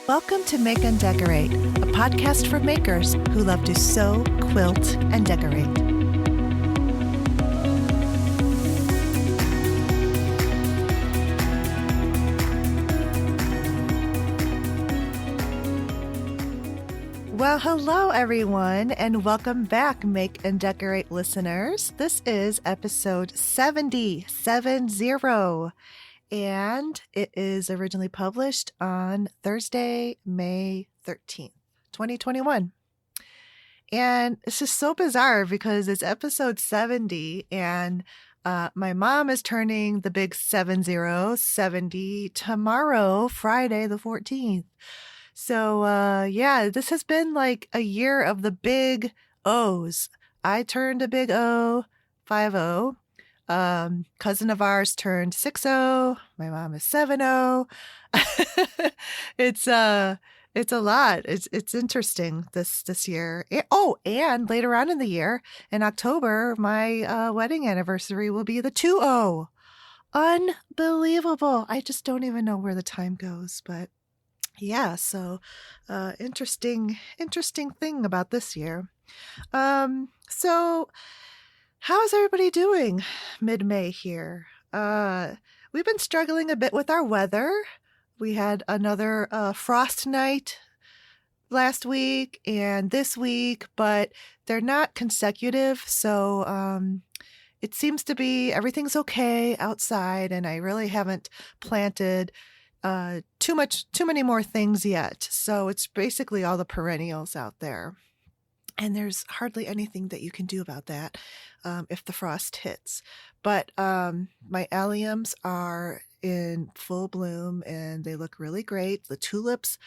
Welcome to Make and Decorate, a podcast for makers who love to sew, quilt, and decorate. Well, hello everyone, and welcome back, Make and Decorate listeners. This is episode 70, and it is originally published on Thursday, May 13th, 2021. And it's just so bizarre because it's episode 70, and my mom is turning the big 70 tomorrow, Friday the 14th. So, this has been like a year of the big O's. I turned a big O, 50. Cousin of ours turned 60. My mom is 70. It's a lot. It's interesting this year. And later on in the year, in October, my wedding anniversary will be the 20. Unbelievable. I just don't even know where the time goes, but yeah, so interesting thing about this year. So how is everybody doing mid-May here? We've been struggling a bit with our weather. We had another frost night last week and this week, but they're not consecutive. So it seems to be everything's okay outside, and I really haven't planted too many more things yet. So it's basically all the perennials out there. And there's hardly anything that you can do about that if the frost hits. But my alliums are in full bloom and they look really great. The tulips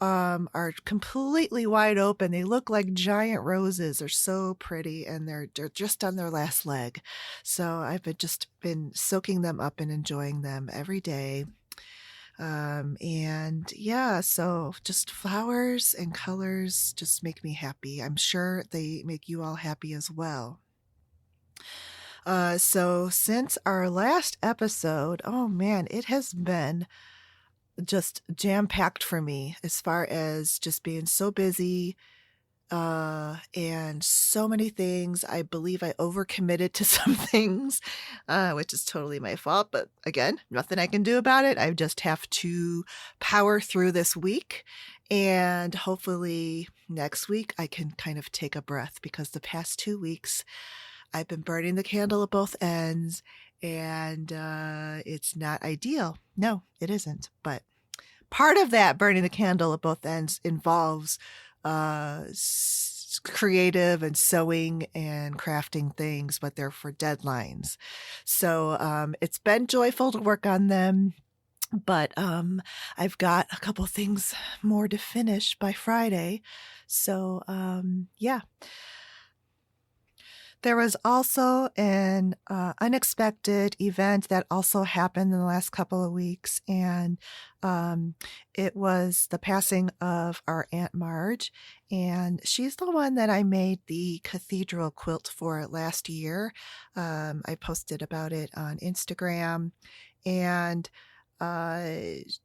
are completely wide open. They look like giant roses. They're so pretty, and they're just on their last leg. So I've just been soaking them up and enjoying them every day. So just flowers and colors just make me happy. I'm sure they make you all happy as well. So since our last episode, oh man, it has been just jam-packed for me as far as just being so busy, and so many things. I believe I overcommitted to some things, which is totally my fault. But again, nothing I can do about it. I just have to power through this week. And hopefully next week I can kind of take a breath, because the past 2 weeks I've been burning the candle at both ends, and it's not ideal. No, it isn't. But part of that burning the candle at both ends involves creative and sewing and crafting things, but they're for deadlines. So it's been joyful to work on them, but I've got a couple things more to finish by Friday. So yeah. There was also an unexpected event that also happened in the last couple of weeks, and it was the passing of our Aunt Marge, and she's the one that I made the cathedral quilt for last year. I posted about it on Instagram, and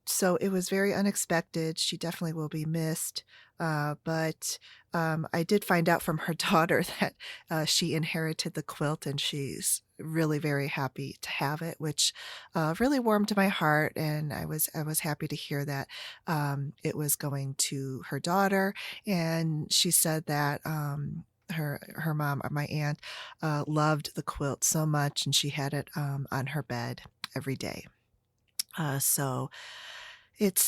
so it was very unexpected. She definitely will be missed. But I did find out from her daughter that she inherited the quilt, and she's really very happy to have it, which really warmed my heart. And I was happy to hear that it was going to her daughter. And she said that her mom, or my aunt, loved the quilt so much, and she had it on her bed every day. So it's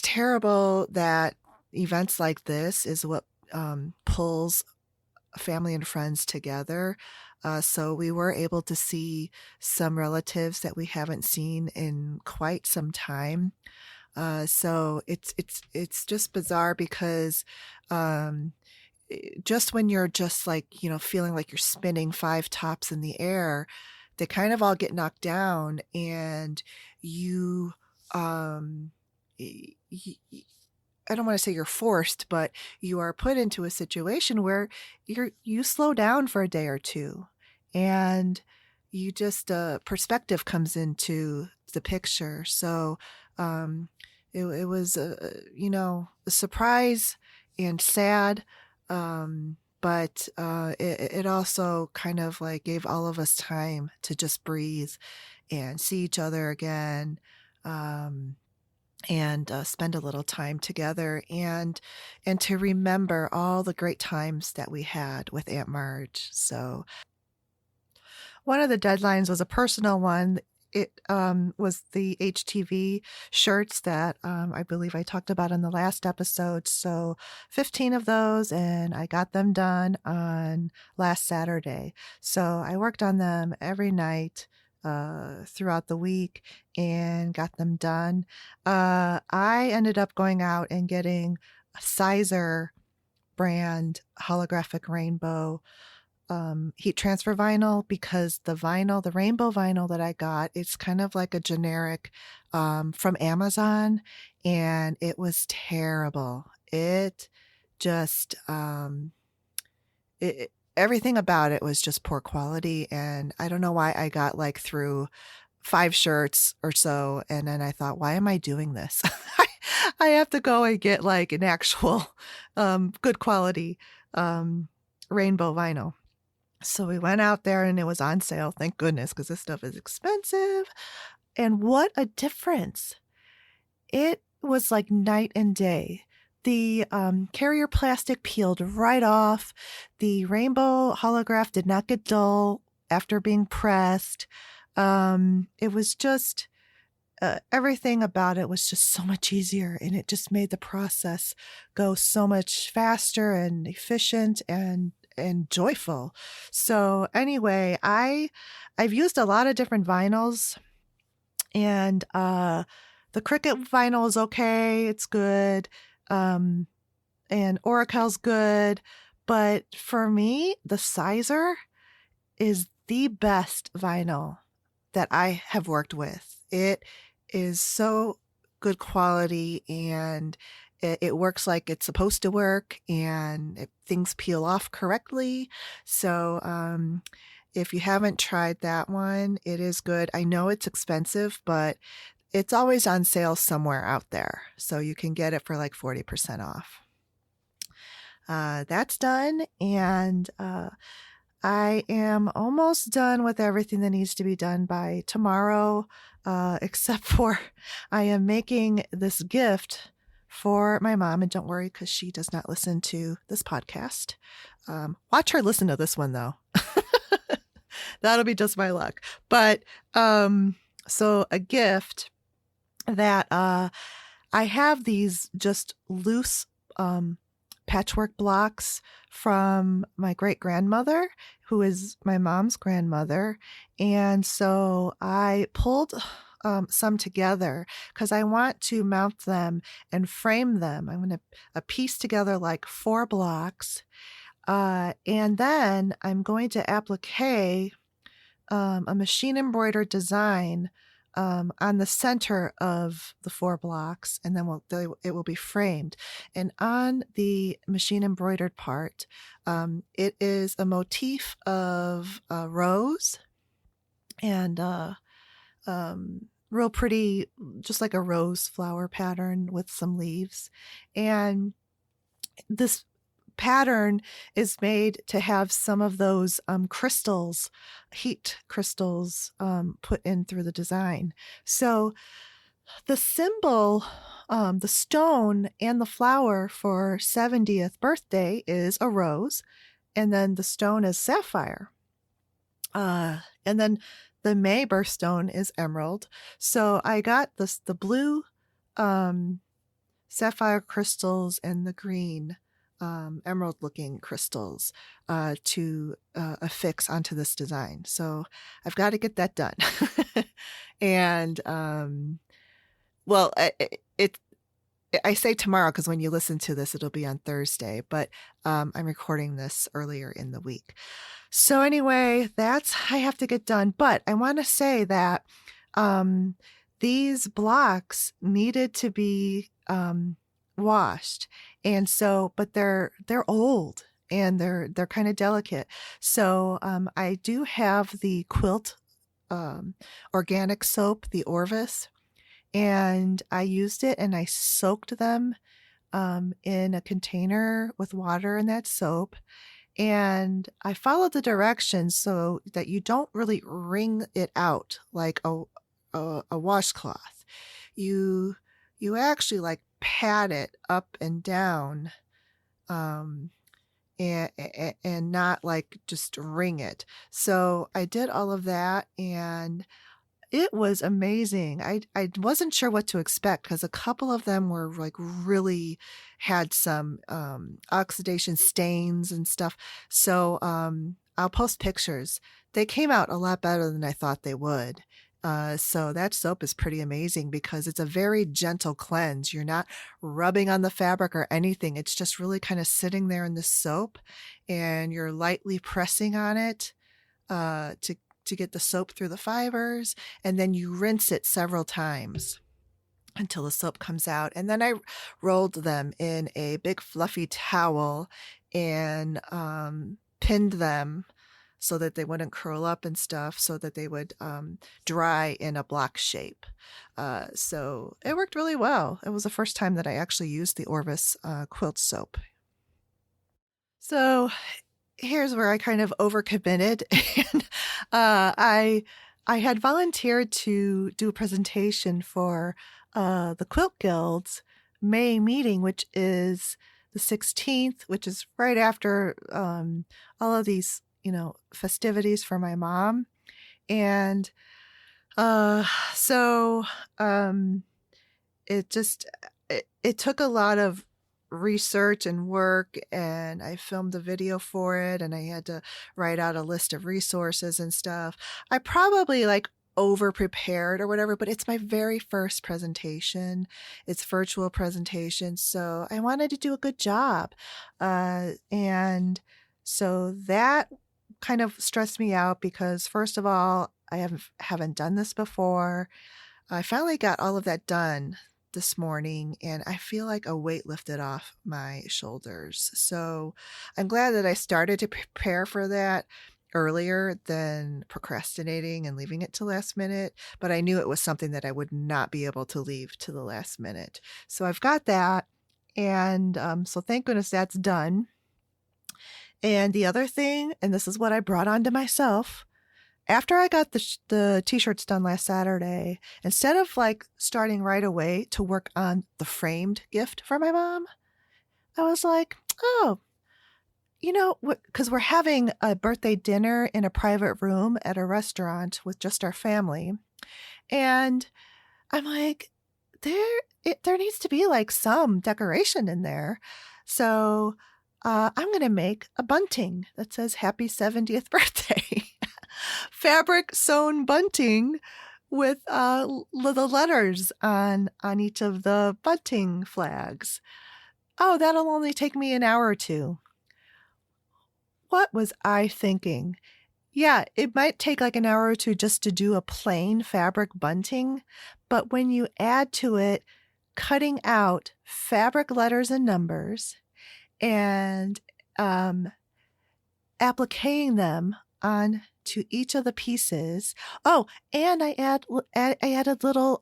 terrible that events like this is what pulls family and friends together. So we were able to see some relatives that we haven't seen in quite some time. So it's just bizarre, because just when you're just like, feeling like you're spinning 5 tops in the air, they kind of all get knocked down, and you I don't want to say you're forced, but you are put into a situation where you slow down for a day or two, and you just perspective comes into the picture. So it was a surprise and sad, but it also kind of like gave all of us time to just breathe and see each other again. Um, and spend a little time together and to remember all the great times that we had with Aunt Marge. So one of the deadlines was a personal one. It was the HTV shirts that I believe I talked about in the last episode. So 15 of those, and I got them done on last Saturday. So I worked on them every night throughout the week and got them done. I ended up going out and getting a Sizer brand holographic rainbow heat transfer vinyl because the rainbow vinyl that I got, it's kind of like a generic from Amazon, and it was terrible. It just, everything about it was just poor quality. And I don't know why I got like through 5 shirts or so. And then I thought, why am I doing this? I have to go and get like an actual good quality rainbow vinyl. So we went out there and it was on sale. Thank goodness, because this stuff is expensive. And what a difference. It was like night and day. The carrier plastic peeled right off. The rainbow holograph did not get dull after being pressed. It was just, everything about it was just so much easier, and it just made the process go so much faster and efficient and joyful. So anyway, I've used a lot of different vinyls, and the Cricut vinyl is okay, it's good, and Oracle's good, but for me, the Sizer is the best vinyl that I have worked with. It is so good quality, and it works like it's supposed to work, and things peel off correctly. So if you haven't tried that one, it is good. I know it's expensive, but it's always on sale somewhere out there. So you can get it for like 40% off. That's done, and I am almost done with everything that needs to be done by tomorrow, except for I am making this gift for my mom. And don't worry, because she does not listen to this podcast. Watch her listen to this one, though. That'll be just my luck. But so a gift that I have these just loose patchwork blocks from my great-grandmother, who is my mom's grandmother. And so I pulled some together because I want to mount them and frame them. I'm going to piece together like 4 blocks. And then I'm going to applique a machine embroidered design on the center of the 4 blocks, and then it will be framed. And on the machine embroidered part, it is a motif of a rose and real pretty, just like a rose flower pattern with some leaves. And this pattern is made to have some of those crystals, heat crystals, put in through the design. So the symbol, the stone and the flower for 70th birthday is a rose, and then the stone is sapphire. And then the May birthstone is emerald. So I got the blue sapphire crystals and the green emerald looking crystals to affix onto this design. So I've got to get that done. And well, I say tomorrow because when you listen to this, it'll be on Thursday, but I'm recording this earlier in the week. So anyway, I have to get done. But I want to say that these blocks needed to be washed. And so, but they're old and they're kind of delicate. So I do have the quilt organic soap, the Orvis, and I used it and I soaked them in a container with water and that soap. And I followed the directions so that you don't really wring it out like a washcloth. You you actually like pat it up and down, um, and not like just wring it. So I did all of that, and it was amazing. I wasn't sure what to expect because a couple of them were like really had some oxidation stains and stuff. So I'll post pictures. They came out a lot better than I thought they would. So that soap is pretty amazing because it's a very gentle cleanse. You're not rubbing on the fabric or anything. It's just really kind of sitting there in the soap, and you're lightly pressing on it to get the soap through the fibers, and then you rinse it several times until the soap comes out. And then I rolled them in a big fluffy towel and pinned them so that they wouldn't curl up and stuff, so that they would dry in a block shape. So it worked really well. It was the first time that I actually used the Orvis quilt soap. So here's where I kind of overcommitted, and I had volunteered to do a presentation for the Quilt Guild's May meeting, which is the 16th, which is right after all of these, festivities for my mom. And so it took a lot of research and work, and I filmed a video for it, and I had to write out a list of resources and stuff. I probably like over prepared or whatever, but it's my very first presentation. It's virtual presentation, so I wanted to do a good job. And so that kind of stressed me out because, first of all, I haven't done this before. I finally got all of that done this morning, and I feel like a weight lifted off my shoulders. So I'm glad that I started to prepare for that earlier than procrastinating and leaving it to last minute, but I knew it was something that I would not be able to leave to the last minute. So I've got that, and so thank goodness that's done. And the other thing, and this is what I brought on to myself, after I got the t-shirts done last Saturday, instead of like starting right away to work on the framed gift for my mom, I was like, oh, because we're having a birthday dinner in a private room at a restaurant with just our family. And I'm like, there needs to be like some decoration in there. So I'm going to make a bunting that says happy 70th birthday. Fabric sewn bunting with the letters on each of the bunting flags. Oh, that'll only take me an hour or two. What was I thinking? Yeah, it might take like an hour or two just to do a plain fabric bunting, but when you add to it cutting out fabric letters and numbers and appliquing them on to each of the pieces. Oh, and I added little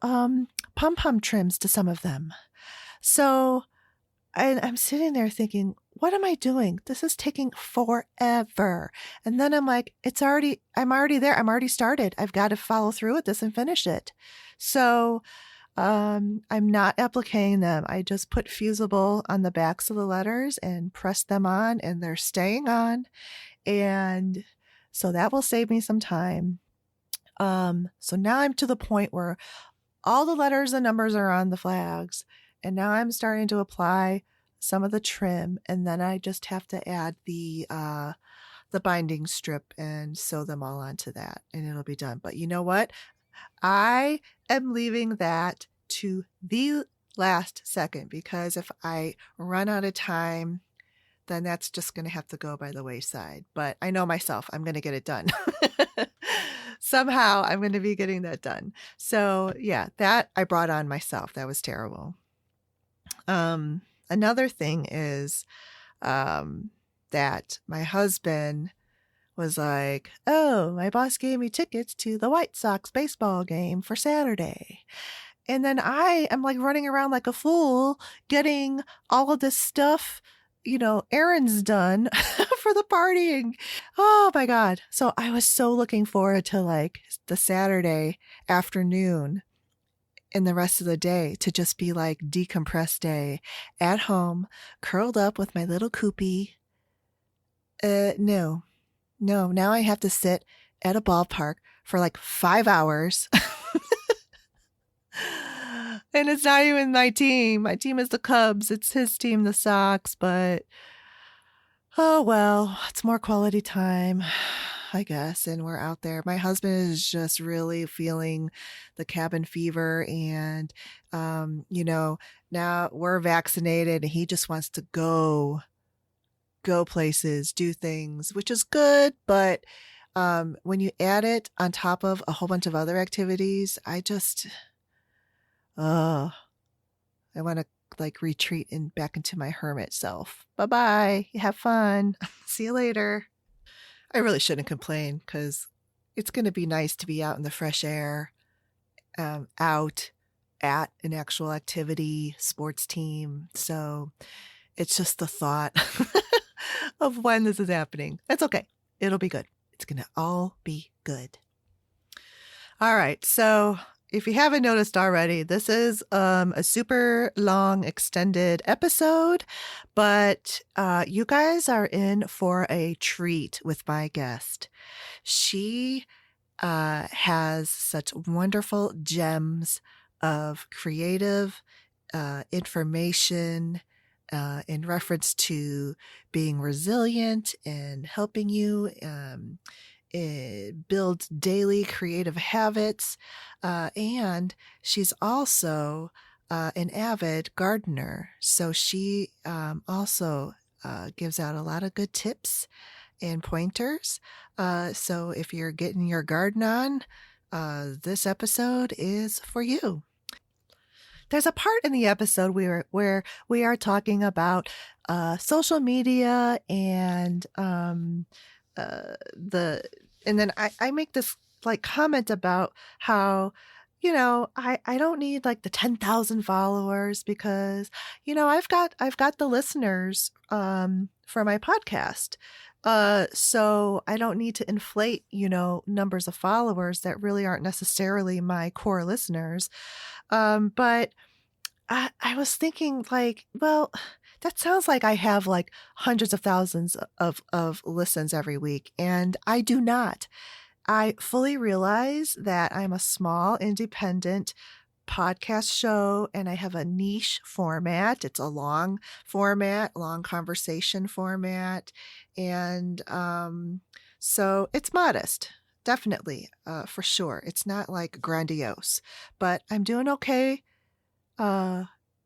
pom-pom trims to some of them. So I'm sitting there thinking, what am I doing? This is taking forever. And then I'm like, I'm already there. I'm already started. I've got to follow through with this and finish it. So I'm not appliquing them. I just put fusible on the backs of the letters and press them on, and they're staying on. And so that will save me some time. So now I'm to the point where all the letters and numbers are on the flags, and now I'm starting to apply some of the trim, and then I just have to add the binding strip and sew them all onto that, and it'll be done. But you know what? I am leaving that to the last second, because if I run out of time, then that's just going to have to go by the wayside. But I know myself, I'm going to get it done. Somehow I'm going to be getting that done. So yeah, that I brought on myself. That was terrible. Another thing is that my husband was like, oh, my boss gave me tickets to the White Sox baseball game for Saturday. And then I am like running around like a fool getting all of this stuff, errands done for the partying. Oh my God. So I was so looking forward to like the Saturday afternoon and the rest of the day to just be like decompressed day at home, curled up with my little coopy. No, no. Now I have to sit at a ballpark for like 5 hours. And it's not even my team. My team is the Cubs. It's his team, the Sox. But oh well, it's more quality time, I guess. And we're out there. My husband is just really feeling the cabin fever, and now we're vaccinated, and he just wants to go places, do things, which is good. But when you add it on top of a whole bunch of other activities, uh, I want to like retreat back into my hermit self. Bye bye. Have fun. See you later. I really shouldn't complain because it's going to be nice to be out in the fresh air, out at an actual activity, sports team. So it's just the thought of when this is happening. That's okay. It'll be good. It's going to all be good. All right. So if you haven't noticed already, this is a super long extended episode, but you guys are in for a treat with my guest. She has such wonderful gems of creative information in reference to being resilient and helping you build daily creative habits. And she's also an avid gardener. So she also gives out a lot of good tips and pointers. So if you're getting your garden on, this episode is for you. There's a part in the episode where we are talking about social media and and then I make this like comment about how I don't need like the 10,000 followers because I've got the listeners for my podcast. So I don't need to inflate, numbers of followers that really aren't necessarily my core listeners. But I was thinking like, well, that sounds like I have like hundreds of thousands of listens every week. And I do not. I fully realize that I'm a small independent podcast show and I have a niche format. It's a long format, long conversation format. And so it's modest, definitely, for sure. It's not like grandiose, but I'm doing okay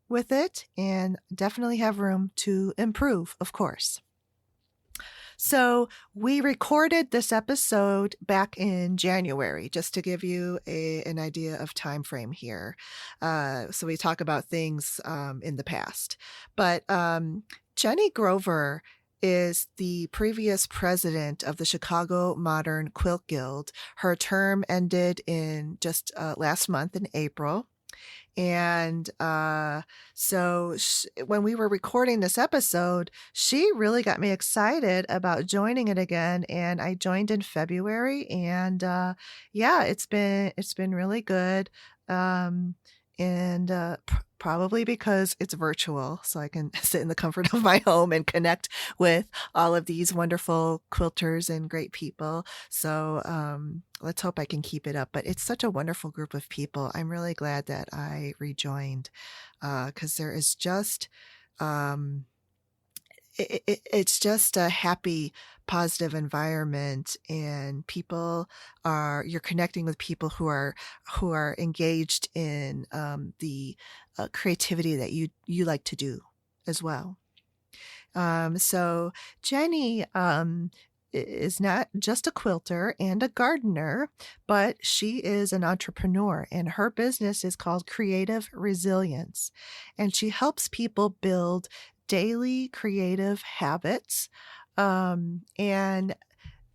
with it and definitely have room to improve, of course. So we recorded this episode back in January, just to give you an idea of time frame here. So we talk about things in the past. But Jenni Grover is the previous president of the Chicago Modern Quilt Guild. Her term ended in just last month in April. And so when we were recording this episode, she really got me excited about joining it again. And I joined in February. And yeah, it's been really good. And probably because it's virtual, so I can sit in the comfort of my home and connect with all of these wonderful quilters and great people. So let's hope I can keep it up. But it's such a wonderful group of people. I'm really glad that I rejoined because there is just it's just a happy, positive environment, and you're connecting with people who are engaged in the creativity that you like to do as well. So Jenni is not just a quilter and a gardener, but she is an entrepreneur, and her business is called Creative Resilience, and she helps people build daily creative habits. And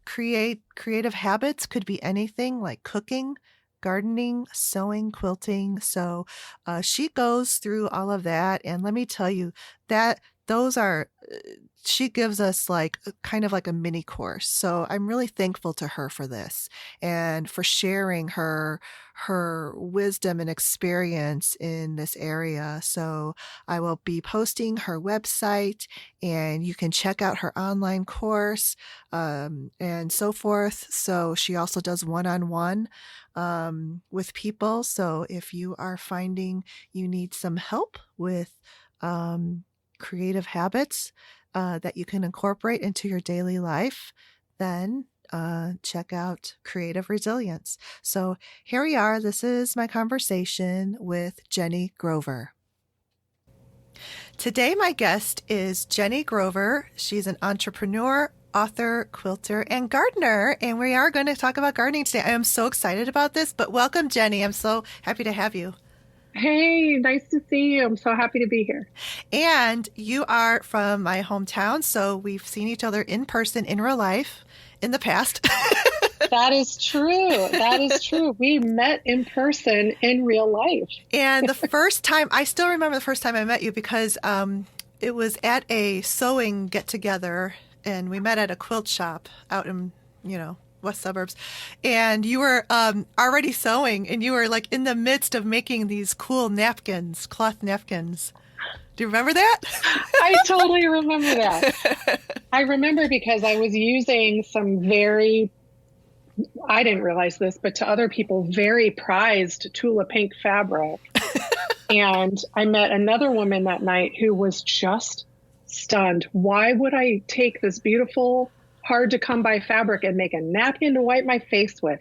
creative habits could be anything like cooking, gardening, sewing, quilting. So she goes through all of that. And let me tell you that those are, she gives us like kind of like a mini course. So I'm really thankful to her for this and for sharing her wisdom and experience in this area. So I will be posting her website, and you can check out her online course, and so forth. So she also does one-on-one with people. So if you are finding you need some help with creative habits that you can incorporate into your daily life, then check out Creative Resilience. So here we are. This is my conversation with Jenni Grover. Today, my guest is Jenni Grover. She's an entrepreneur, author, quilter, and gardener. And we are going to talk about gardening today. I am so excited about this, but welcome, Jenni. I'm so happy to have you. Hey, nice to see you. I'm so happy to be here. And you are from my hometown, so we've seen each other in person in real life in the past. That is true. That is true. We met in person in real life. And the first time, I still remember the first time I met you because it was at a sewing get-together, and we met at a quilt shop out in, west suburbs, and you were already sewing, and you were like in the midst of making these cool napkins, cloth napkins. Do you remember that? I totally remember that. I remember because I was using some I didn't realize this, but to other people, very prized Tula pink fabric. And I met another woman that night who was just stunned. Why would I take this beautiful, hard to come by fabric and make a napkin to wipe my face with?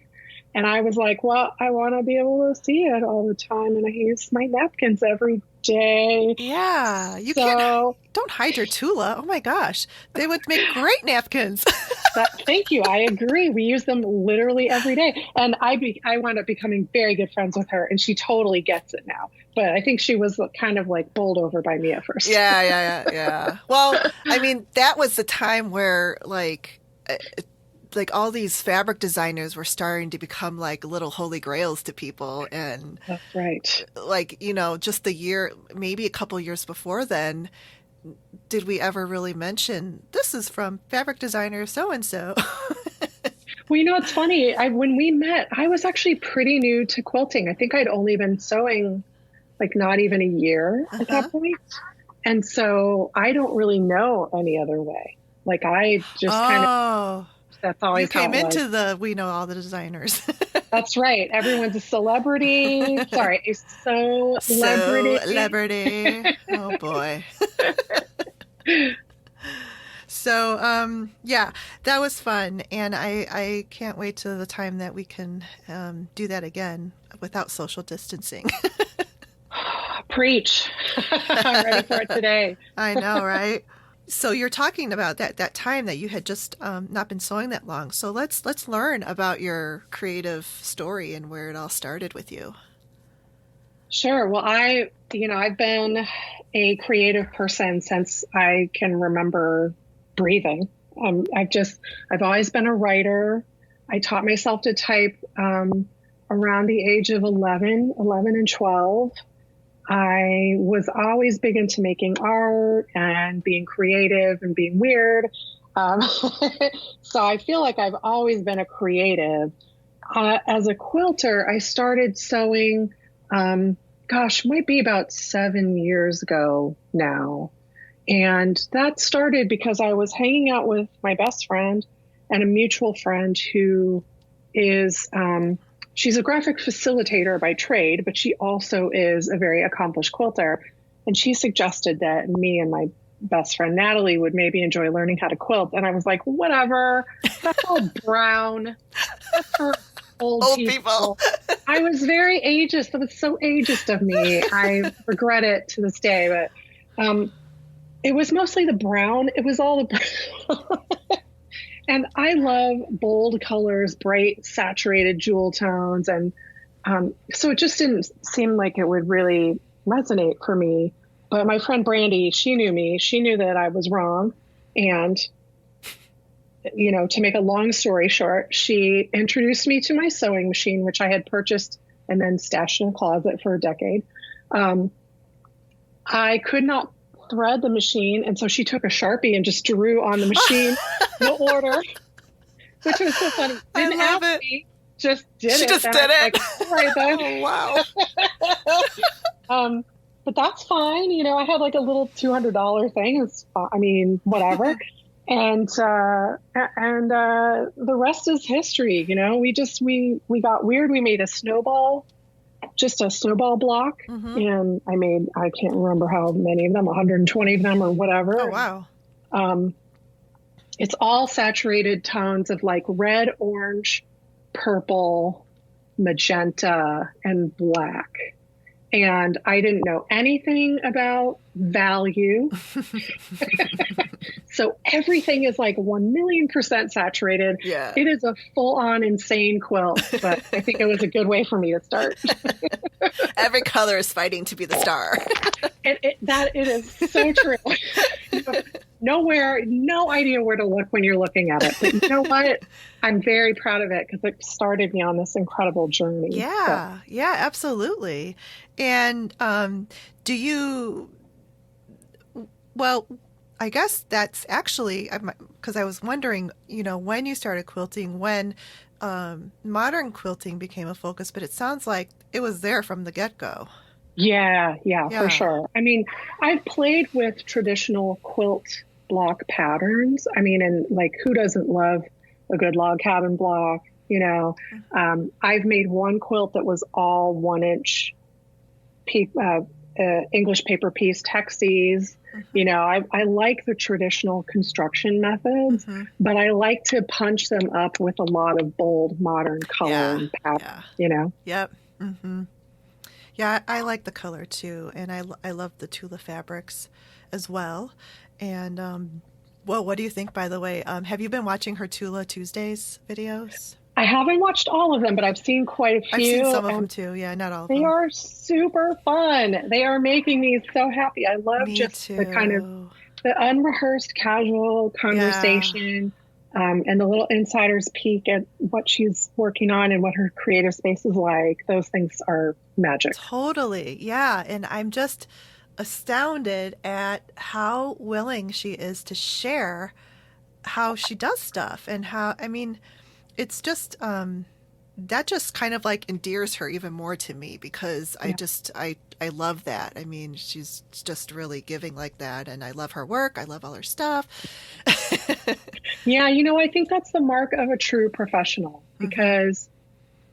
And I was like, well, I want to be able to see it all the time, and I use my napkins every day. Yeah, don't hide your Tula. Oh my gosh, they would make great napkins. Thank you. I agree. We use them literally every day. And I wound up becoming very good friends with her, and she totally gets it now. But I think she was kind of like bowled over by me at first. Yeah. Well, I mean, that was the time where like all these fabric designers were starting to become like little holy grails to people. And that's right. Like, just the year, maybe a couple years before then, did we ever really mention this is from fabric designer so-and-so? Well, it's funny. When we met, I was actually pretty new to quilting. I think I'd only been sewing like not even a year at that point. And so I don't really know any other way. Like I just that's always you came into we know all the designers. That's right. Everyone's a celebrity. Sorry, a celebrity. Celebrity. Oh boy. So, yeah, that was fun. And I can't wait to the time that we can do that again without social distancing. Preach. I'm ready for it today. I know, right? So you're talking about that time that you had just not been sewing that long. So let's learn about your creative story and where it all started with you. Sure. Well, I've been a creative person since I can remember breathing. I've always been a writer. I taught myself to type around the age of 11 and 12. I was always big into making art and being creative and being weird. So I feel like I've always been a creative. As a quilter, I started sewing, might be about 7 years ago now. And that started because I was hanging out with my best friend and a mutual friend who is, she's a graphic facilitator by trade, but she also is a very accomplished quilter. And she suggested that me and my best friend Natalie would maybe enjoy learning how to quilt. And I was like, whatever, that's all brown. That's for old people. I was very ageist. That was so ageist of me. I regret it to this day, but it was mostly the brown. It was all the brown. And I love bold colors, bright, saturated jewel tones. And so it just didn't seem like it would really resonate for me. But my friend Brandy, she knew me. She knew that I was wrong. And to make a long story short, she introduced me to my sewing machine, which I had purchased and then stashed in a closet for a decade. I could not thread the machine, and so she took a Sharpie and just drew on the machine the order, which was so funny. Didn't I love ask it. me, just did She it. just And did I was it. like, all right then. Oh, wow. But that's fine. I had like a little $200 thing. It's, I mean, whatever. And the rest is history. We got weird. We made just a snowball block. And I can't remember how many of them, 120 of them or whatever. Oh, wow. It's all saturated tones of like red, orange, purple, magenta, and black. And I didn't know anything about value. So everything is like 1,000,000% saturated. Yeah. It is a full-on insane quilt, but I think it was a good way for me to start. Every color is fighting to be the star. It is so true. No idea where to look when you're looking at it. But you know what? I'm very proud of it because it started me on this incredible journey. Yeah, yeah, absolutely. And well, I guess that's actually, because I was wondering, when you started quilting, when modern quilting became a focus, but it sounds like it was there from the get-go. Yeah, for sure. I mean, I've played with traditional quilt block patterns. I mean, and like, who doesn't love a good log cabin block? I've made one quilt that was all 1-inch English paper piece texties. I like the traditional construction methods, but I like to punch them up with a lot of bold modern color and pattern. Yep. Yeah, I like the color too, and I love the Tula fabrics as well. And well, what do you think, by the way? Have you been watching her Tula Tuesdays videos? I haven't watched all of them, but I've seen quite a few. I've seen some of them too. Yeah, not all of them. They are super fun. They are making me so happy. I love the kind of the unrehearsed casual conversation, and the little insider's peek at what she's working on and what her creative space is like. Those things are magic. Totally. Yeah. And I'm just astounded at how willing she is to share how she does stuff and it's just that just kind of like endears her even more to me because I love that. I mean, she's just really giving like that, and I love her work. I love all her stuff. Yeah, I think that's the mark of a true professional because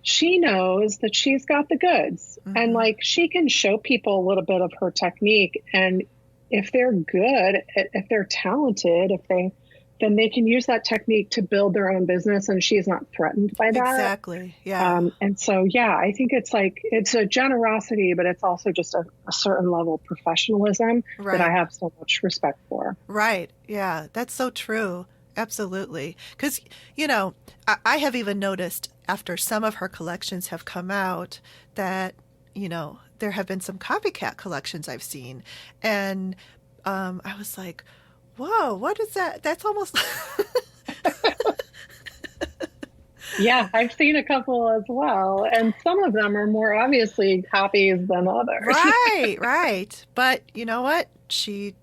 she knows that she's got the goods, and like she can show people a little bit of her technique, and if they're good, if they're talented, then they can use that technique to build their own business, and she's not threatened by that. Exactly. Yeah. And so, I think it's a generosity, but it's also just a certain level of professionalism that I have so much respect for. Right. Yeah. That's so true. Absolutely. Because, I have even noticed after some of her collections have come out that, there have been some copycat collections I've seen. And I was like, whoa, what is that? That's almost... Yeah, I've seen a couple as well. And some of them are more obviously copies than others. Right. But you know what? She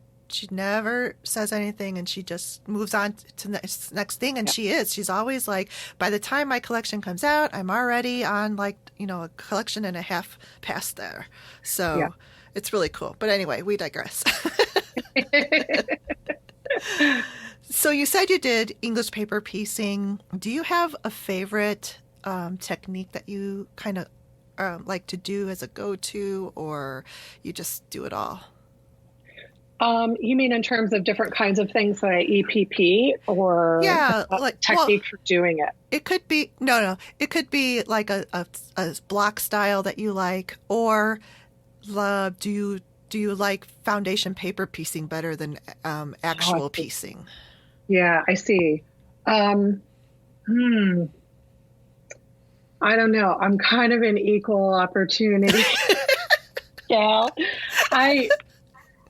never says anything, and she just moves on to the next thing. And she's always like, by the time my collection comes out, I'm already on like, a collection and a half past there. So it's really cool. But anyway, we digress. So you said you did English paper piecing. Do you have a favorite technique that you kind of like to do as a go-to, or you just do it all? You mean in terms of different kinds of things like EPP or technique for doing it? It could be, no. It could be like a block style that you like, or do you like foundation paper piecing better than actual piecing? Yeah, I see. I don't know. I'm kind of an equal opportunity gal. I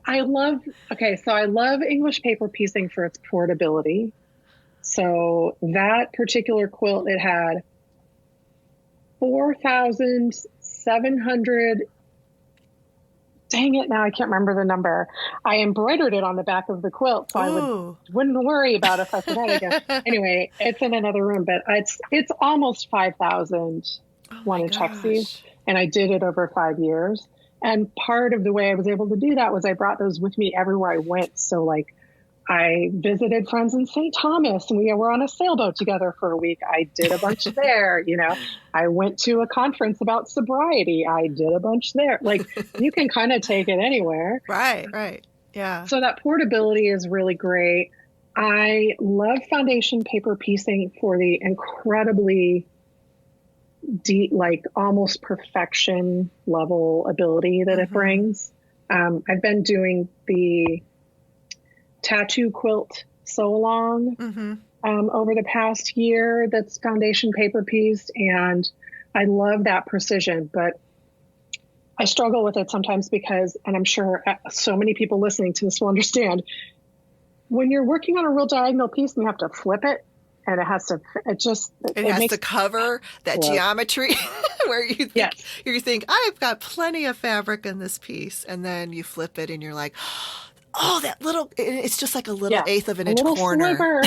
love English paper piecing for its portability. So that particular quilt, it had 4,700. Dang it, now I can't remember the number. I embroidered it on the back of the quilt, so Ooh. wouldn't worry about if I forgot again. Anyway, it's in another room, but it's almost 5,000 Oh one my inch hexes, gosh. and I did it over 5 years. And part of the way I was able to do that was I brought those with me everywhere I went. So like I visited friends in St. Thomas and we were on a sailboat together for a week. I did a bunch there, you know. I went to a conference about sobriety. I did a bunch there. Like you can kind of take it anywhere. Right, right. Yeah. So that portability is really great. I love foundation paper piecing for the incredibly deep, like almost perfection level ability that it brings. I've been doing the tattoo quilt sew along over the past year that's foundation paper pieced, and I love that precision, but I struggle with it sometimes because, and I'm sure so many people listening to this will understand, when you're working on a real diagonal piece and you have to flip it, and it has to cover that geometry where you think I've got plenty of fabric in this piece, and then you flip it and you're like, oh, that little, it's just like a little eighth of an inch corner.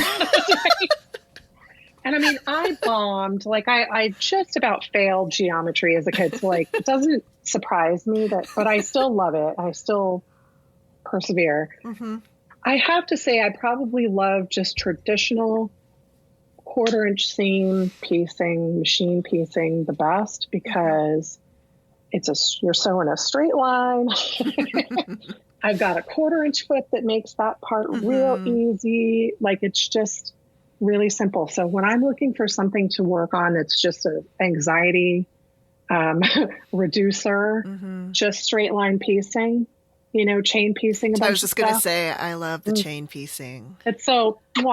And I mean, I bombed, like I just about failed geometry as a kid. So like, it doesn't surprise me but I still love it. I still persevere. I have to say, I probably love just traditional 1/4 inch seam piecing, machine piecing the best, because you're sewing a straight line. I've got a 1/4 inch foot that makes that part real easy. Like it's just really simple. So when I'm looking for something to work on, it's just an anxiety reducer, just straight line piecing, you know, chain piecing. I was just going to say, I love the chain piecing. It's so good.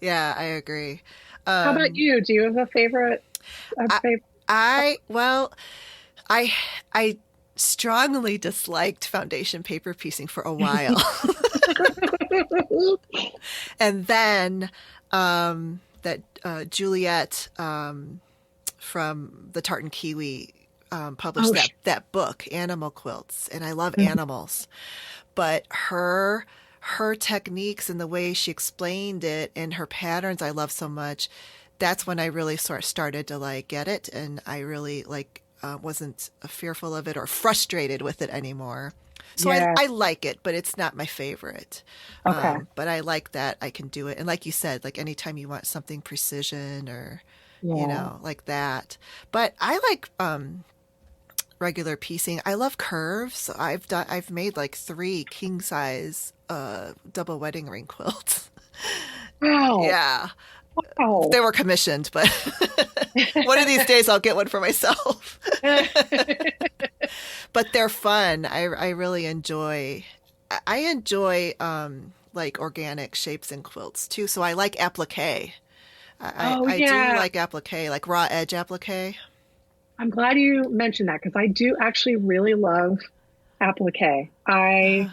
Yeah, I agree. How about you? Do you have a favorite? I strongly disliked foundation paper piecing for a while. And then Juliet from the Tartan Kiwi published that book, Animal Quilts, and I love animals. But her techniques and the way she explained it and her patterns I love so much. That's when I really sort of started to like get it, and I really like wasn't fearful of it or frustrated with it anymore. So I like it, but it's not my favorite. Okay. But I like that I can do it. And like you said, like anytime you want something precision or, you know, like that. But I like regular piecing. I love curves. I've made like 3 king size double wedding ring quilts. Wow. Yeah. Wow. They were commissioned, but one of these days I'll get one for myself. But they're fun. I really enjoy. I enjoy like organic shapes in quilts too. So I like applique. I do like applique, like raw edge applique. I'm glad you mentioned that, because I do actually really love applique. I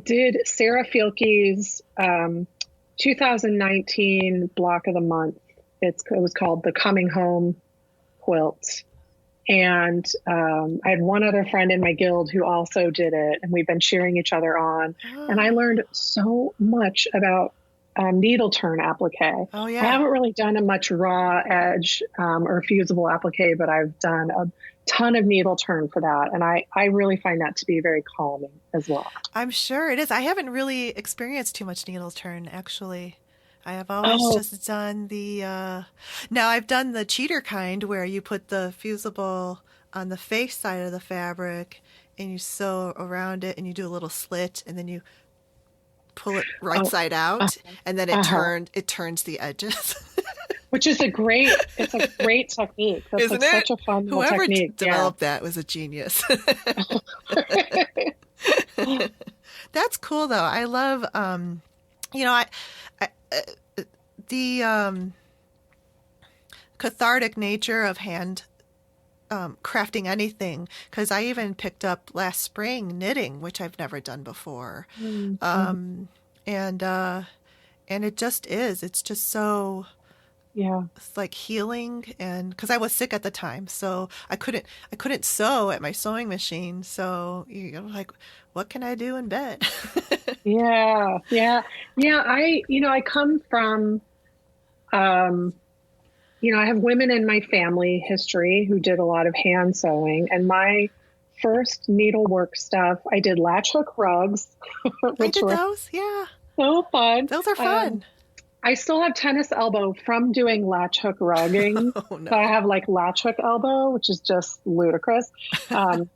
did Sarah Fielke's 2019 block of the month. It was called the Coming Home Quilt. And I had one other friend in my guild who also did it, and we've been cheering each other on. And I learned so much about needle turn applique. Oh, yeah. I haven't really done a much raw edge or fusible applique, but I've done a ton of needle turn for that. And I really find that to be very calming as well. I'm sure it is. I haven't really experienced too much needle turn, actually. I have always just done now I've done the cheater kind where you put the fusible on the face side of the fabric and you sew around it and you do a little slit and then you pull it right side out and then it turns the edges. Which is a great technique. That's Isn't such a fun Whoever technique. developed that was a genius. That's cool though. I love, the cathartic nature of hand crafting anything, because I even picked up last spring knitting, which I've never done before. and it just is. It's just so Yeah. it's like healing, and because I was sick at the time, so I couldn't sew at my sewing machine. So you know, like, what can I do in bed? Yeah. Yeah. Yeah. I come from, um, I have women in my family history who did a lot of hand sewing, and my first needlework stuff, I did latch hook rugs, I which did were those. Yeah, so fun. those are fun. I still have tennis elbow from doing latch hook rugging. Oh So I no. have like latch hook elbow, which is just ludicrous. Um,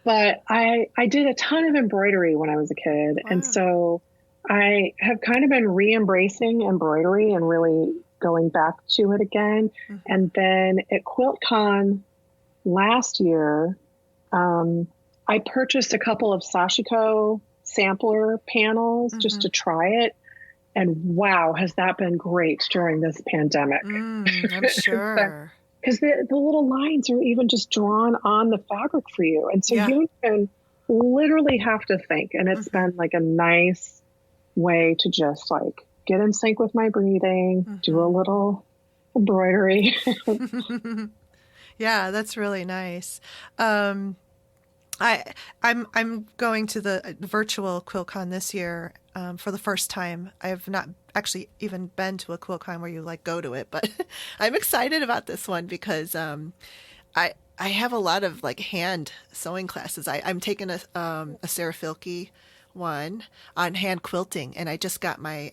but I did a ton of embroidery when I was a kid. And Wow. so I have kind of been re-embracing embroidery and really going back to it again. Hmm. And then at QuiltCon last year, um, I purchased a couple of Sashiko sampler panels just Hmm. to try it. And wow, has that been great during this pandemic? I'm sure. Because the little lines are even just drawn on the fabric for you. And so Yeah. you don't even literally have to think. And it's Hmm. been like a nice way to just like get in sync with my breathing, do a Hmm. little embroidery. Yeah, that's really nice. Um, I'm going to the virtual QuiltCon this year for the first time. I have not actually even been to a QuiltCon where you like go to it, but I'm excited about this one because I have a lot of like hand sewing classes. I'm taking a Sarah Filkey one on hand quilting, and I just got my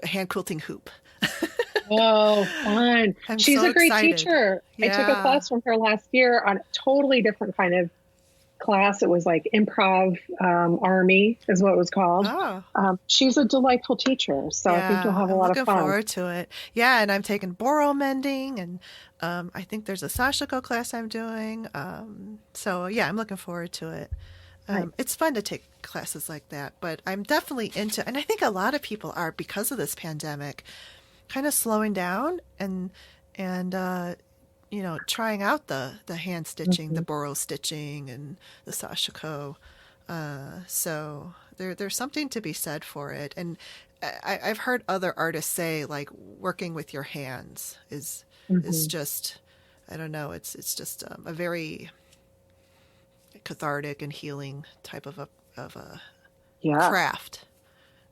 hand quilting hoop. Oh, fun. I'm She's so a great excited. teacher. I took a Yeah. class from her last year on a totally different kind of class. It was like improv army is what it was called. Oh. She's a delightful teacher, so I think you'll Yeah, have a I'm lot of looking fun. forward to it. Yeah, and I'm taking boro mending, and I think there's a Sashiko class I'm doing. So yeah, I'm looking forward to it. Nice. It's fun to take classes like that, but I'm definitely into, and I think a lot of people are because of this pandemic, kind of slowing down and trying out the hand stitching, the Mhm. boro stitching, and the Sashiko. So there's something to be said for it, and I've heard other artists say like working with your hands is Mhm. just, I don't know, it's just a very cathartic and healing type of a Yes. craft.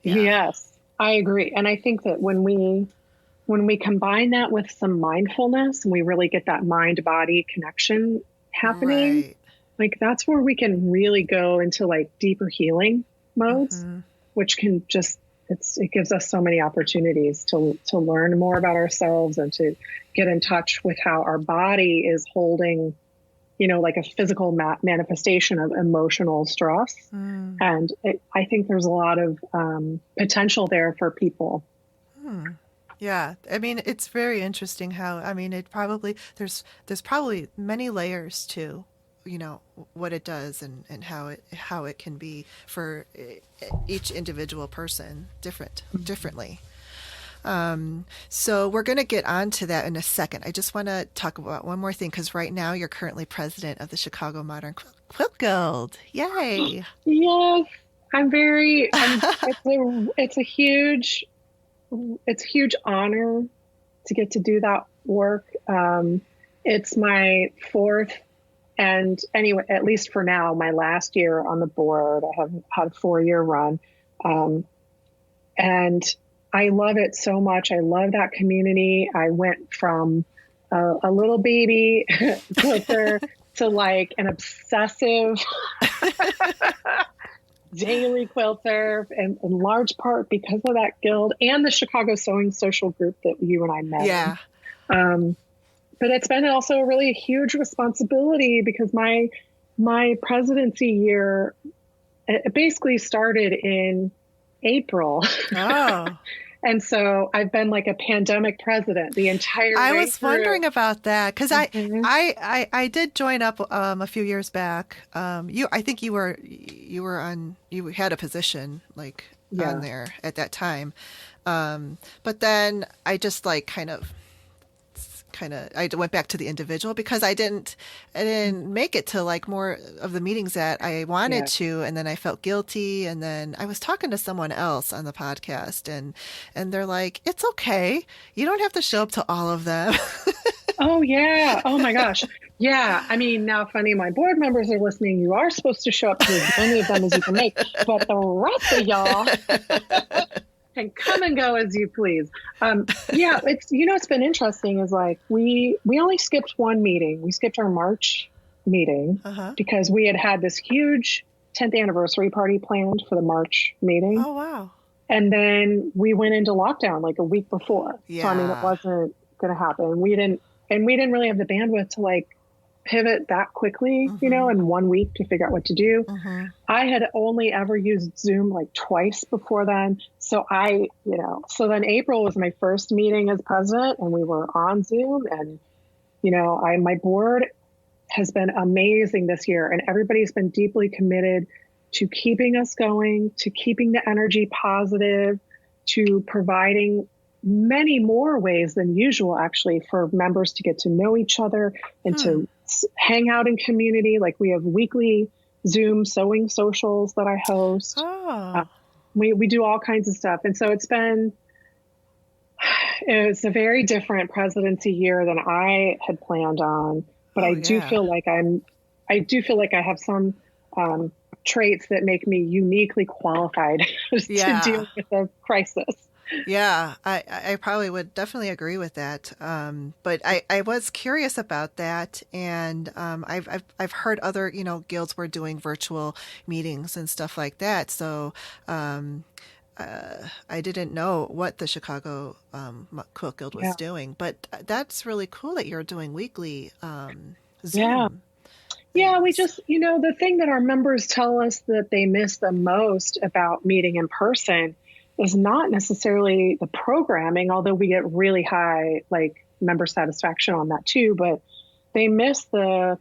Yeah. Yes, I agree. And I think that when we combine that with some mindfulness and we really get that mind body connection happening, Right. like that's where we can really go into like deeper healing modes, Hmm. which can just it gives us so many opportunities to learn more about ourselves and to get in touch with how our body is holding, like a physical manifestation of emotional stress. Mm. And I think there's a lot of potential there for people. Hmm. Yeah, I mean it's very interesting how, I mean, it probably there's probably many layers to, what it does, and how it can be for each individual person differently. So we're going to get on to that in a second. I just want to talk about one more thing because right now you're currently president of the Chicago Modern Quilt Guild. Yay! Yes, it's a huge, it's a huge honor to get to do that work. It's my fourth, and anyway, at least for now, my last year on the board. I have had a 4-year run. Um, and I love it so much. I love that community. I went from a little baby quilter to like an obsessive daily quilter, and in large part because of that guild and the Chicago Sewing Social group that you and I met in. Yeah. Um, but it's been also really a huge responsibility because my presidency year, it basically started in April. Oh. And so I've been like a pandemic president the entire I way was through. wondering about that because Mhm. I did join up a few years back. I think you had a position like on Yeah. there at that time, but then I just like kind of I went back to the individual because I didn't make it to like more of the meetings that I wanted Yeah. to, and then I felt guilty, and then I was talking to someone else on the podcast, and they're like, it's okay, you don't have to show up to all of them. Oh, yeah. Oh, my gosh. Yeah. I mean, now, funny, my board members are listening. You are supposed to show up to as many of them as you can make, but the rest of y'all can come and go as you please. Yeah, it's been interesting is like we only skipped one meeting. We skipped our March meeting because we had this huge 10th anniversary party planned for the March meeting. Oh, wow. And then we went into lockdown like a week before. Yeah. So, I mean, it wasn't going to happen. We didn't really have the bandwidth to like pivot that quickly, in 1 week to figure out what to do. I had only ever used Zoom like twice before then. So so then April was my first meeting as president and we were on Zoom, and, my board has been amazing this year, and everybody's been deeply committed to keeping us going, to keeping the energy positive, to providing many more ways than usual, actually, for members to get to know each other and to hang out in community. Like we have weekly Zoom sewing socials that I host. We do all kinds of stuff. And so it's a very different presidency year than I had planned on, but I do feel like I have some traits that make me uniquely qualified to deal with a crisis. Yeah, I probably would definitely agree with that. But I was curious about that, and I've heard other guilds were doing virtual meetings and stuff like that. So I didn't know what the Chicago Quilt Guild was doing, but that's really cool that you're doing weekly Zoom. Yeah, we just the thing that our members tell us that they miss the most about meeting in person is not necessarily the programming, although we get really high like member satisfaction on that too, but they miss the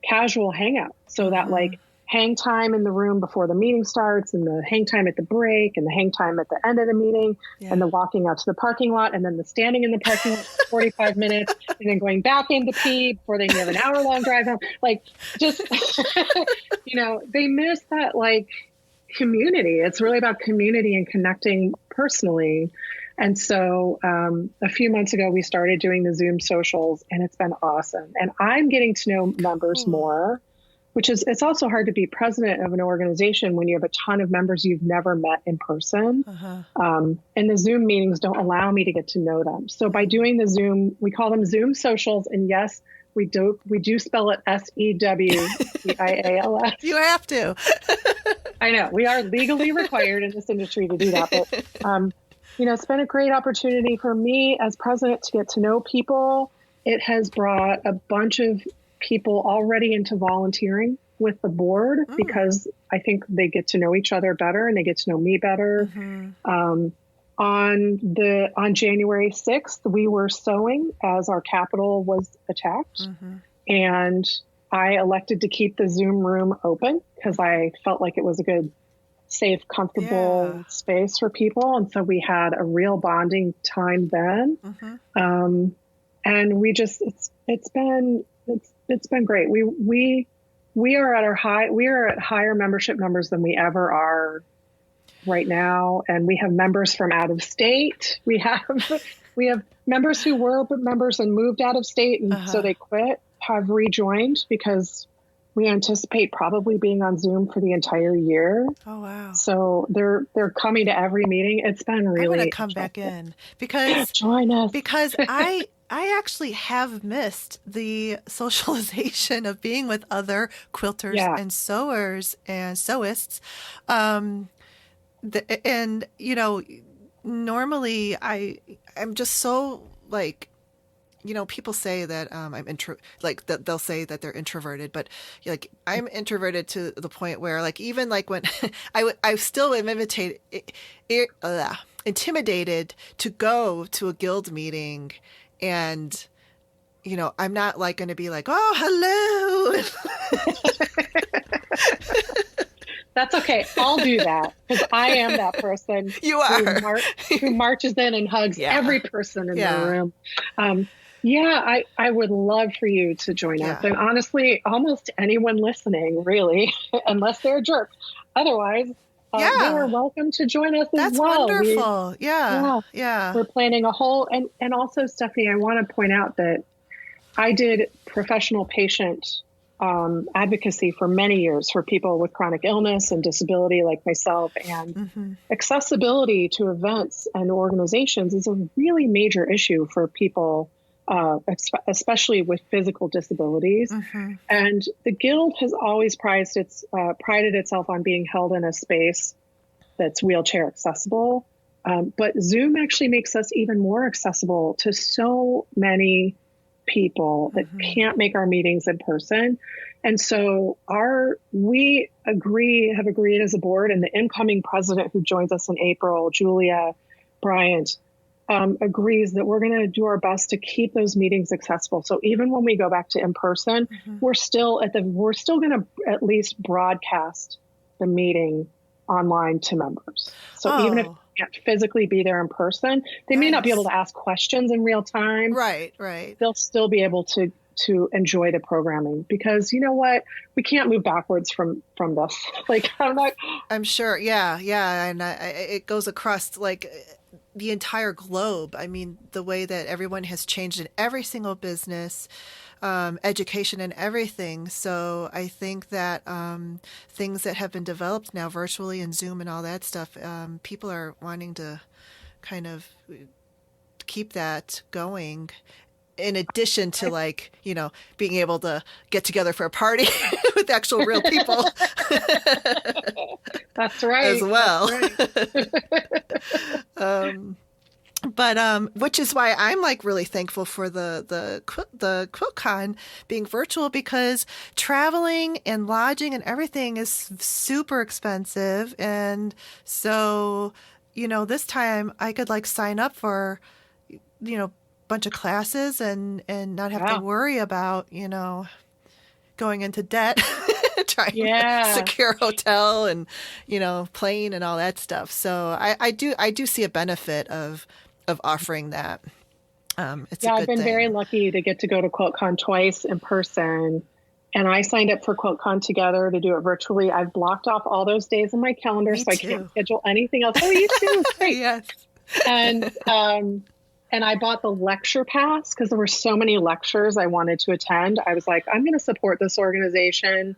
casual hangout. So that like hang time in the room before the meeting starts, and the hang time at the break, and the hang time at the end of the meeting, and the walking out to the parking lot, and then the standing in the parking lot for 45 minutes, and then going back in to pee before they have an hour-long drive home. Like just, they miss that like community. It's really about community and connecting personally. And so a few months ago, we started doing the Zoom socials, and it's been awesome. And I'm getting to know members more, which is, it's also hard to be president of an organization when you have a ton of members you've never met in person. And the Zoom meetings don't allow me to get to know them. So by doing the Zoom, we call them Zoom socials. And yes, we do spell it SEWCIALS. You have to. I know we are legally required in this industry to do that, but it's been a great opportunity for me as president to get to know people. It has brought a bunch of people already into volunteering with the board because I think they get to know each other better and they get to know me better. On January 6th, we were sewing as our Capitol was attacked, and I elected to keep the Zoom room open because I felt like it was a good, safe, comfortable space for people. And so we had a real bonding time then. And we just, it's been great. We are at higher membership numbers than we ever are right now. And we have members from out of state. We have members who were members and moved out of state. And so they quit, have rejoined because we anticipate probably being on Zoom for the entire year. Oh, wow. So they're coming to every meeting. It's been really, I'm going to come back in because join us. Because I actually have missed the socialization of being with other quilters and sewers and sewists. Normally I'm just so like, people say that that they'll say that they're introverted, but like I'm introverted to the point where like even like when I still am intimidated to go to a guild meeting, and I'm not like going to be like, oh, hello. That's okay. I'll do that because I am that person. You are who marches in and hugs every person in the room. Yeah, I would love for you to join us. Yeah. And honestly, almost anyone listening, really, unless they're a jerk. Otherwise, they are Yeah. welcome to join us as That's well. wonderful. Yeah. Yeah, Yeah. we're planning a whole, and also, Stephanie, I want to point out that I did professional patient advocacy for many years for people with chronic illness and disability like myself. And Mm-hmm. accessibility to events and organizations is a really major issue for people, especially with physical disabilities. Mm-hmm. And the Guild has always prided itself on being held in a space that's wheelchair accessible. But Zoom actually makes us even more accessible to so many people that Mm-hmm. can't make our meetings in person. And so we have agreed as a board, and the incoming president who joins us in April, Julia Bryant, agrees that we're going to do our best to keep those meetings accessible. So even when we go back to in person, Mm-hmm. we're still going to at least broadcast the meeting online to members. So even if Oh, they can't physically be there in person, they may not be able nice. to ask questions in real time. Right, right. They'll still be able to enjoy the programming, because you know what, we can't move backwards from this. Like, I'm not. I'm sure. Yeah, yeah, and it goes across like the entire globe. I mean, the way that everyone has changed in every single business, education, and everything. So I think that things that have been developed now virtually and Zoom and all that stuff, people are wanting to kind of keep that going. In addition to like, being able to get together for a party with actual real people That's as right. well. That's right. But which is why I'm like really thankful for the QuiltCon being virtual, because traveling and lodging and everything is super expensive. And so, this time I could like sign up for, bunch of classes and not have to Yeah. worry about, going into debt, trying to Yeah. secure hotel and, plane and all that stuff. So I do see a benefit of offering that. It's a Yeah, I've good been very thing. lucky to get to go to QuiltCon twice in person. And I signed up for QuiltCon Together to do it virtually. I've blocked off all those days in my calendar, Me so I can't too. schedule anything else. Oh, you too. Great. Yes. And I bought the lecture pass because there were so many lectures I wanted to attend. I was like, I'm going to support this organization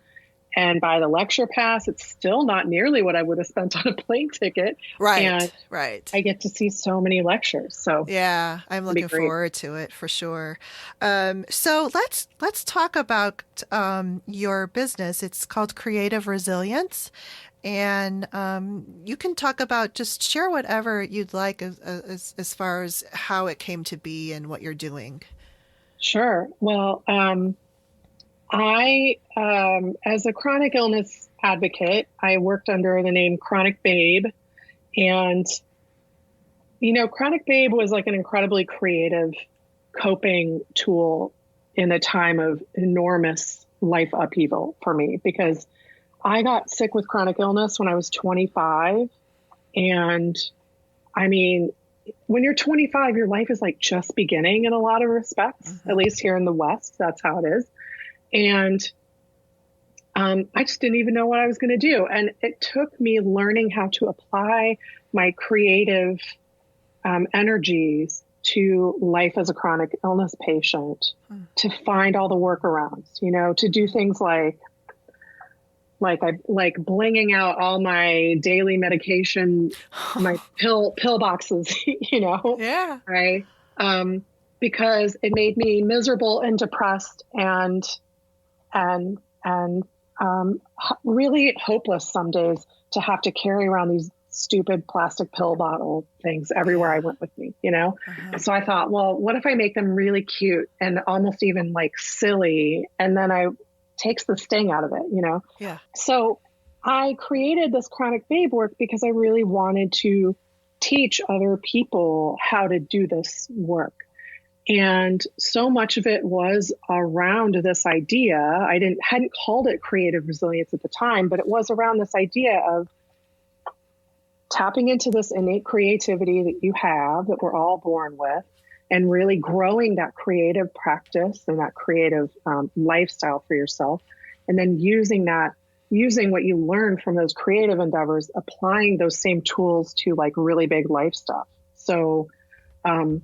and buy the lecture pass. It's still not nearly what I would have spent on a plane ticket. And Right. Right. I get to see so many lectures. So Yeah, I'm it'll be looking great. forward to it for sure. So let's talk about your business. It's called Creative Resilience, and you can talk about, just share whatever you'd like as far as how it came to be and what you're doing. Sure. Well, as a chronic illness advocate, I worked under the name Chronic Babe. And, Chronic Babe was like an incredibly creative coping tool in a time of enormous life upheaval for me, because I got sick with chronic illness when I was 25. And I mean, when you're 25, your life is like just beginning in a lot of respects, at Mm-hmm. least here in the West, that's how it is. And I just didn't even know what I was going to do. And it took me learning how to apply my creative energies to life as a chronic illness patient to find all the workarounds, to do things like blinging out all my daily medication, my pill boxes, Yeah. right? Because it made me miserable and depressed and and really hopeless some days to have to carry around these stupid plastic pill bottle things everywhere I went with me, Uh-huh. So I thought, well, what if I make them really cute and almost even like silly, and then I takes the sting out of it, Yeah. So I created this Chronic Babe work because I really wanted to teach other people how to do this work. And so much of it was around this idea. I hadn't called it creative resilience at the time, but it was around this idea of tapping into this innate creativity that you have, that we're all born with, and really growing that creative practice and that creative lifestyle for yourself. And then using what you learn from those creative endeavors, applying those same tools to like really big life stuff. So, I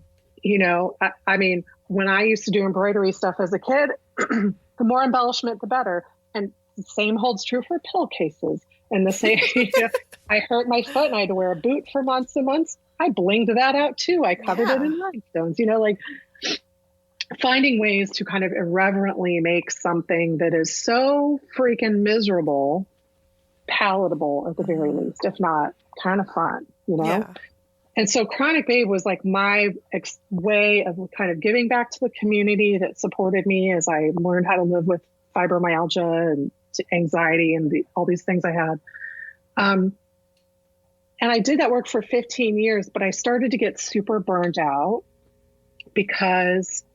mean, when I used to do embroidery stuff as a kid, the more embellishment, the better. And the same holds true for pillowcases. And the same, I hurt my foot and I had to wear a boot for months and months. I blinged that out too. I covered it in rhinestones, like finding ways to kind of irreverently make something that is so freaking miserable, palatable at the very least, if not kind of fun, Yeah. And so Chronic Babe was like my way of kind of giving back to the community that supported me as I learned how to live with fibromyalgia and anxiety and all these things I had. And I did that work for 15 years, but I started to get super burned out because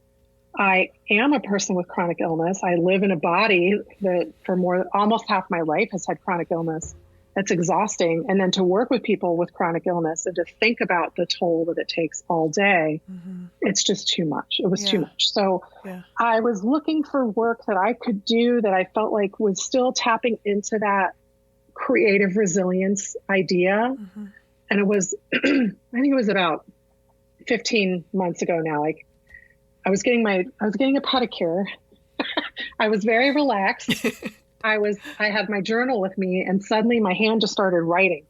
I am a person with chronic illness. I live in a body that for almost half my life has had chronic illness. That's exhausting. And then to work with people with chronic illness and to think about the toll that it takes all day, it's just too much. It was too much. So I was looking for work that I could do that I felt like was still tapping into that creative resilience idea. And it was, I think it was about 15 months ago now. Like I was getting a pedicure. I was very relaxed. I had my journal with me and suddenly my hand just started writing.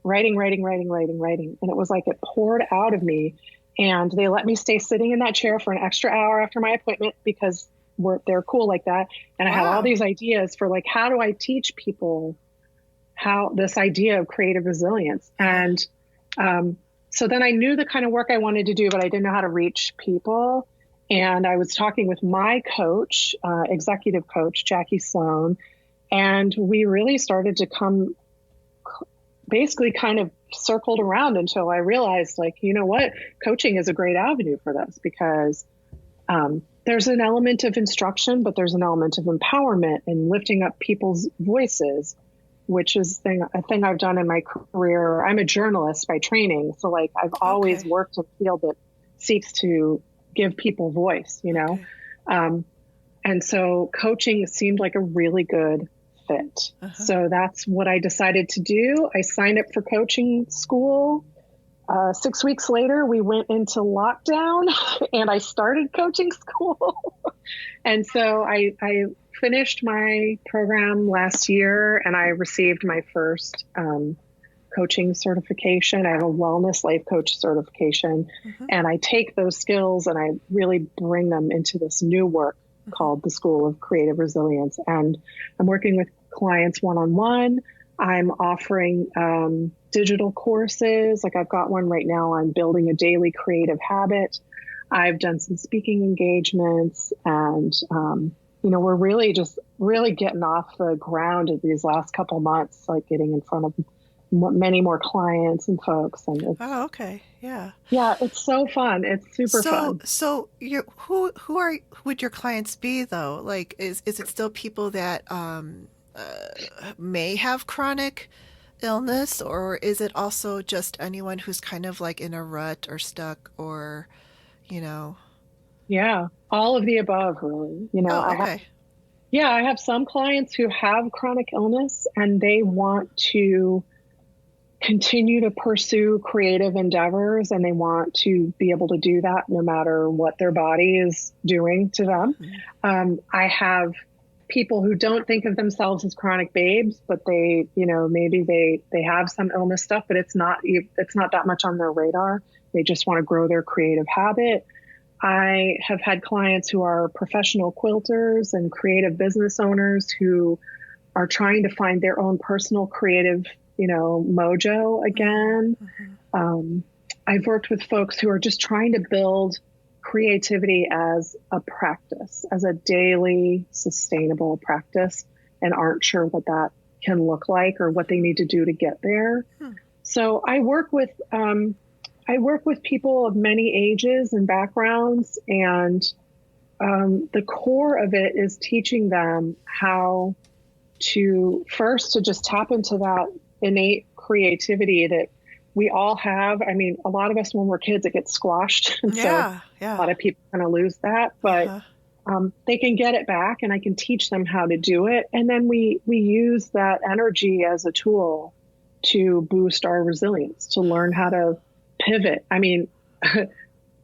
And it was like it poured out of me, and they let me stay sitting in that chair for an extra hour after my appointment because they're cool like that. And I had all these ideas for like, how do I teach people how this idea of creative resilience? And so then I knew the kind of work I wanted to do, but I didn't know how to reach people. And I was talking with my coach, executive coach, Jackie Sloan, and we really started to basically kind of circled around until I realized, like, you know what, coaching is a great avenue for this because there's an element of instruction, but there's an element of empowerment and lifting up people's voices, which is a thing I've done in my career. I'm a journalist by training. So like I've always worked in a field that seeks to give people voice, and so coaching seemed like a really good fit. So that's what I decided to do. I signed up for coaching school. 6 weeks later, we went into lockdown and I started coaching school. And so I finished my program last year and I received my first coaching certification. I have a wellness life coach certification, and I take those skills and I really bring them into this new work called the School of Creative Resilience. And I'm working with clients one-on-one. I'm offering digital courses. Like I've got one right now on building a daily creative habit. I've done some speaking engagements, and we're really getting off the ground in these last couple months, like getting in front of many more clients and folks. And yeah, it's so fun. It's super fun. So who would your clients be though? Like, is it still people that may have chronic illness, or is it also just anyone who's kind of like in a rut or stuck or, Yeah, all of the above, really. I have some clients who have chronic illness and they want to continue to pursue creative endeavors, and they want to be able to do that no matter what their body is doing to them. I have people who don't think of themselves as chronic babes, but they, maybe they have some illness stuff, but it's not that much on their radar. They just want to grow their creative habit. I have had clients who are professional quilters and creative business owners who are trying to find their own personal creative mojo again. I've worked with folks who are just trying to build creativity as a practice, as a daily sustainable practice, and aren't sure what that can look like or what they need to do to get there. So I work with people of many ages and backgrounds, and the core of it is teaching them how to just tap into that innate creativity that we all have, I mean, a lot of us when we're kids, it gets squashed. And so Yeah, a yeah. lot of people kind of lose that, but Uh-huh. they can get it back and I can teach them how to do it. And then we use that energy as a tool to boost our resilience, to learn how to pivot. I mean,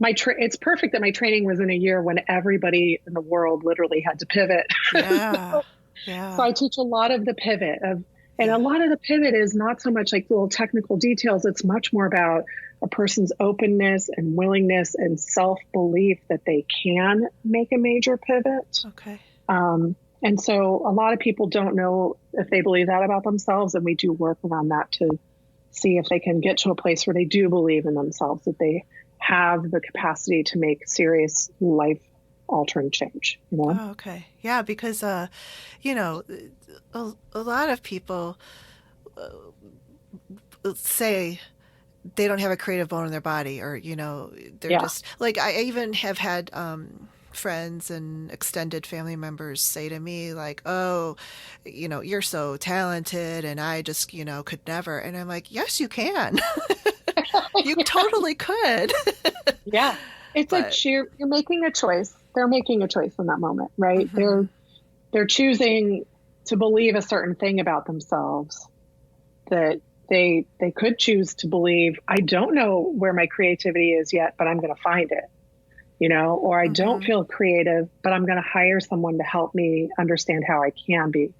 it's perfect that my training was in a year when everybody in the world literally had to pivot. Yeah, So yeah, I teach a lot of the pivot and a yeah. lot of the pivot is not so much like little technical details. It's much more about a person's openness and willingness and self-belief that they can make a major pivot. Okay. And so a lot of people don't know if they believe that about themselves. And we do work around that to see if they can get to a place where they do believe in themselves, that they have the capacity to make serious life altering change, you know? Oh, okay. Yeah, because you know, a lot of people say they don't have a creative bone in their body, or they're Yeah. just like, I even have had friends and extended family members say to me like, oh, you're so talented and I just could never. And I'm like, yes, you can. You totally could. Yeah. It's a But you're making a choice. They're making a choice in that moment, right? hmm They're choosing to believe a certain thing about themselves that they could choose to believe, I don't know where my creativity is yet, but I'm going to find it, or I don't hmm feel creative, but I'm going to hire someone to help me understand how I can be.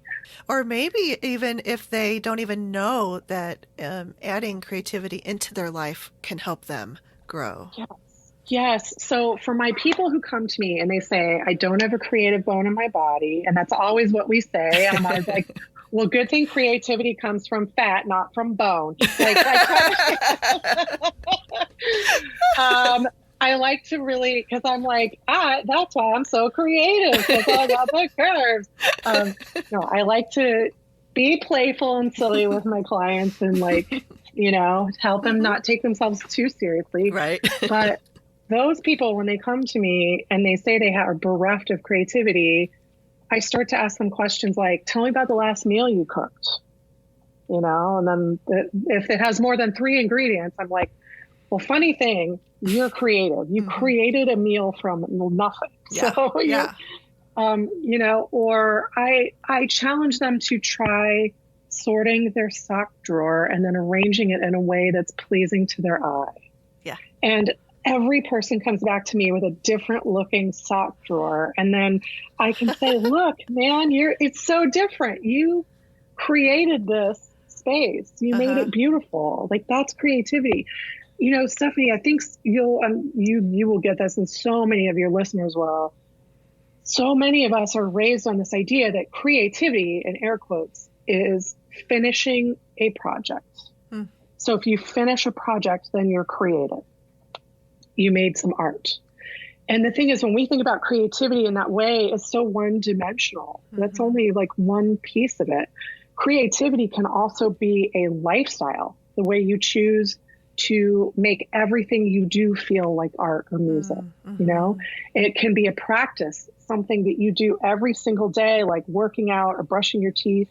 or maybe even if they don't even know that adding creativity into their life can help them grow. Yes. Yes. So for my people who come to me and they say, I don't have a creative bone in my body, and that's always what we say. And I'm always like, well, good thing creativity comes from fat, not from bone. Like I like to really, because I'm like, that's why I'm so creative, because I got the curves. No, I like to be playful and silly with my clients and help them hmm not take themselves too seriously. Right. But those people, when they come to me and they say they are bereft of creativity, I start to ask them questions like, tell me about the last meal you cooked, and then if it has more than 3 ingredients, I'm like, well, funny thing, you're creative. You hmm created a meal from nothing. Yeah. So Yeah. or I challenge them to try sorting their sock drawer and then arranging it in a way that's pleasing to their eye. Yeah. And every person comes back to me with a different looking sock drawer. And then I can say, look, man, it's so different. You created this space. You made Uh-huh. it beautiful. Like, that's creativity. Stephanie, I think you will get this, and so many of your listeners will. So many of us are raised on this idea that creativity, in air quotes, is finishing a project. Mm. So if you finish a project, then you're creative. You made some art. And the thing is, when we think about creativity in that way, it's so one-dimensional. That's hmm only like one piece of it. Creativity can also be a lifestyle, the way you choose to make everything you do feel like art or music. Mm-hmm. It can be a practice, something that you do every single day, like working out or brushing your teeth,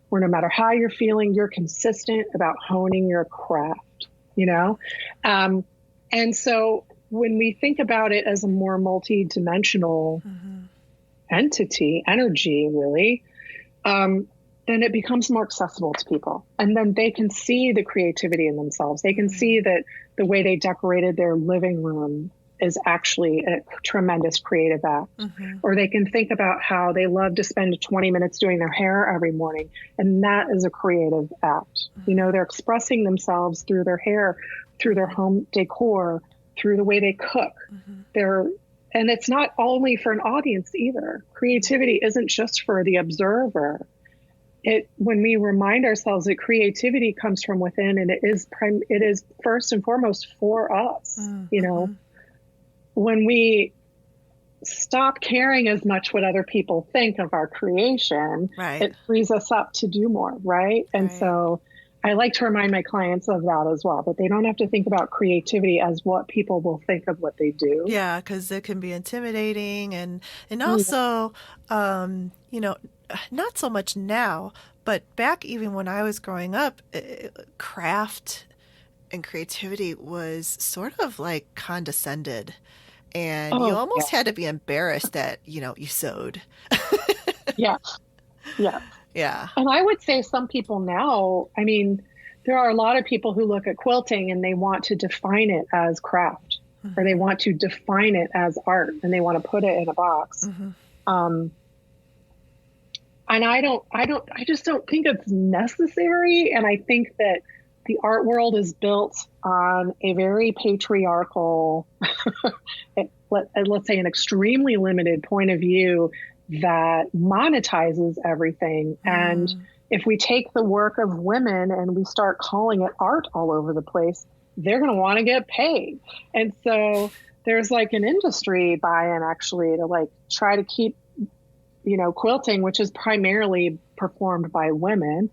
where no matter how you're feeling, you're consistent about honing your craft, and so when we think about it as a more multi-dimensional hmm energy, really, then it becomes more accessible to people. And then they can see the creativity in themselves. They can see that the way they decorated their living room is actually a tremendous creative act. hmm Or they can think about how they love to spend 20 minutes doing their hair every morning. And that is a creative act. They're expressing themselves through their hair, through their home decor, through the way they cook. And it's not only for an audience either. Creativity isn't just for the observer. When we remind ourselves that creativity comes from within, and it is first and foremost for us. Mm-hmm. When we stop caring as much what other people think of our creation, Right. it frees us up to do more, right? And Right. so I like to remind my clients of that as well, that they don't have to think about creativity as what people will think of what they do. Yeah, because it can be intimidating, and Mm. also, not so much now, but back even when I was growing up, craft and creativity was sort of like condescended, and you Oh, yeah. almost had to be embarrassed that, you sewed. Yeah. Yeah. Yeah. And I would say some people now, I mean, there are a lot of people who look at quilting and they want to define it as craft, or they Hmm. want to define it as art, and they want to put it in a box. Hmm. Um, and I just don't think it's necessary. And I think that the art world is built on a very patriarchal, let's say an extremely limited point of view that monetizes everything. And Mm. if we take the work of women and we start calling it art all over the place, they're going to want to get paid. And so there's like an industry buy-in actually to like try to keep, quilting, which is primarily performed by women,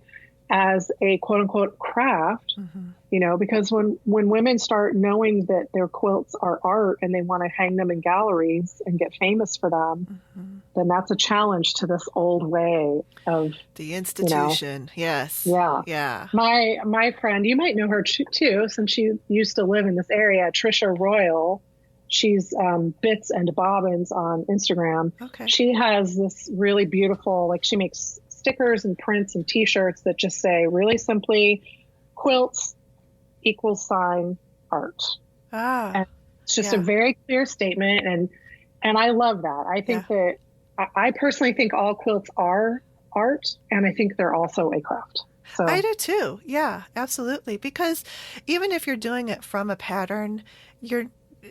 as a quote unquote craft, Hmm. because when women start knowing that their quilts are art and they want to hang them in galleries and get famous for them, Hmm. then that's a challenge to this old way of, The you know, institution. Yes. yeah. Yeah. My friend, you might know her too, since she used to live in this area, Trisha Royal. She's Bits and Bobbins on Instagram. Okay. She has this really beautiful, like she makes stickers and prints and t-shirts that just say really simply, quilts equals sign art. Ah, And it's just a yeah. very clear statement. And I love that. I Yeah. think that I personally think all quilts are art, and I think they're also a craft. I So do too. Yeah, absolutely. Because even if you're doing it from a pattern, you're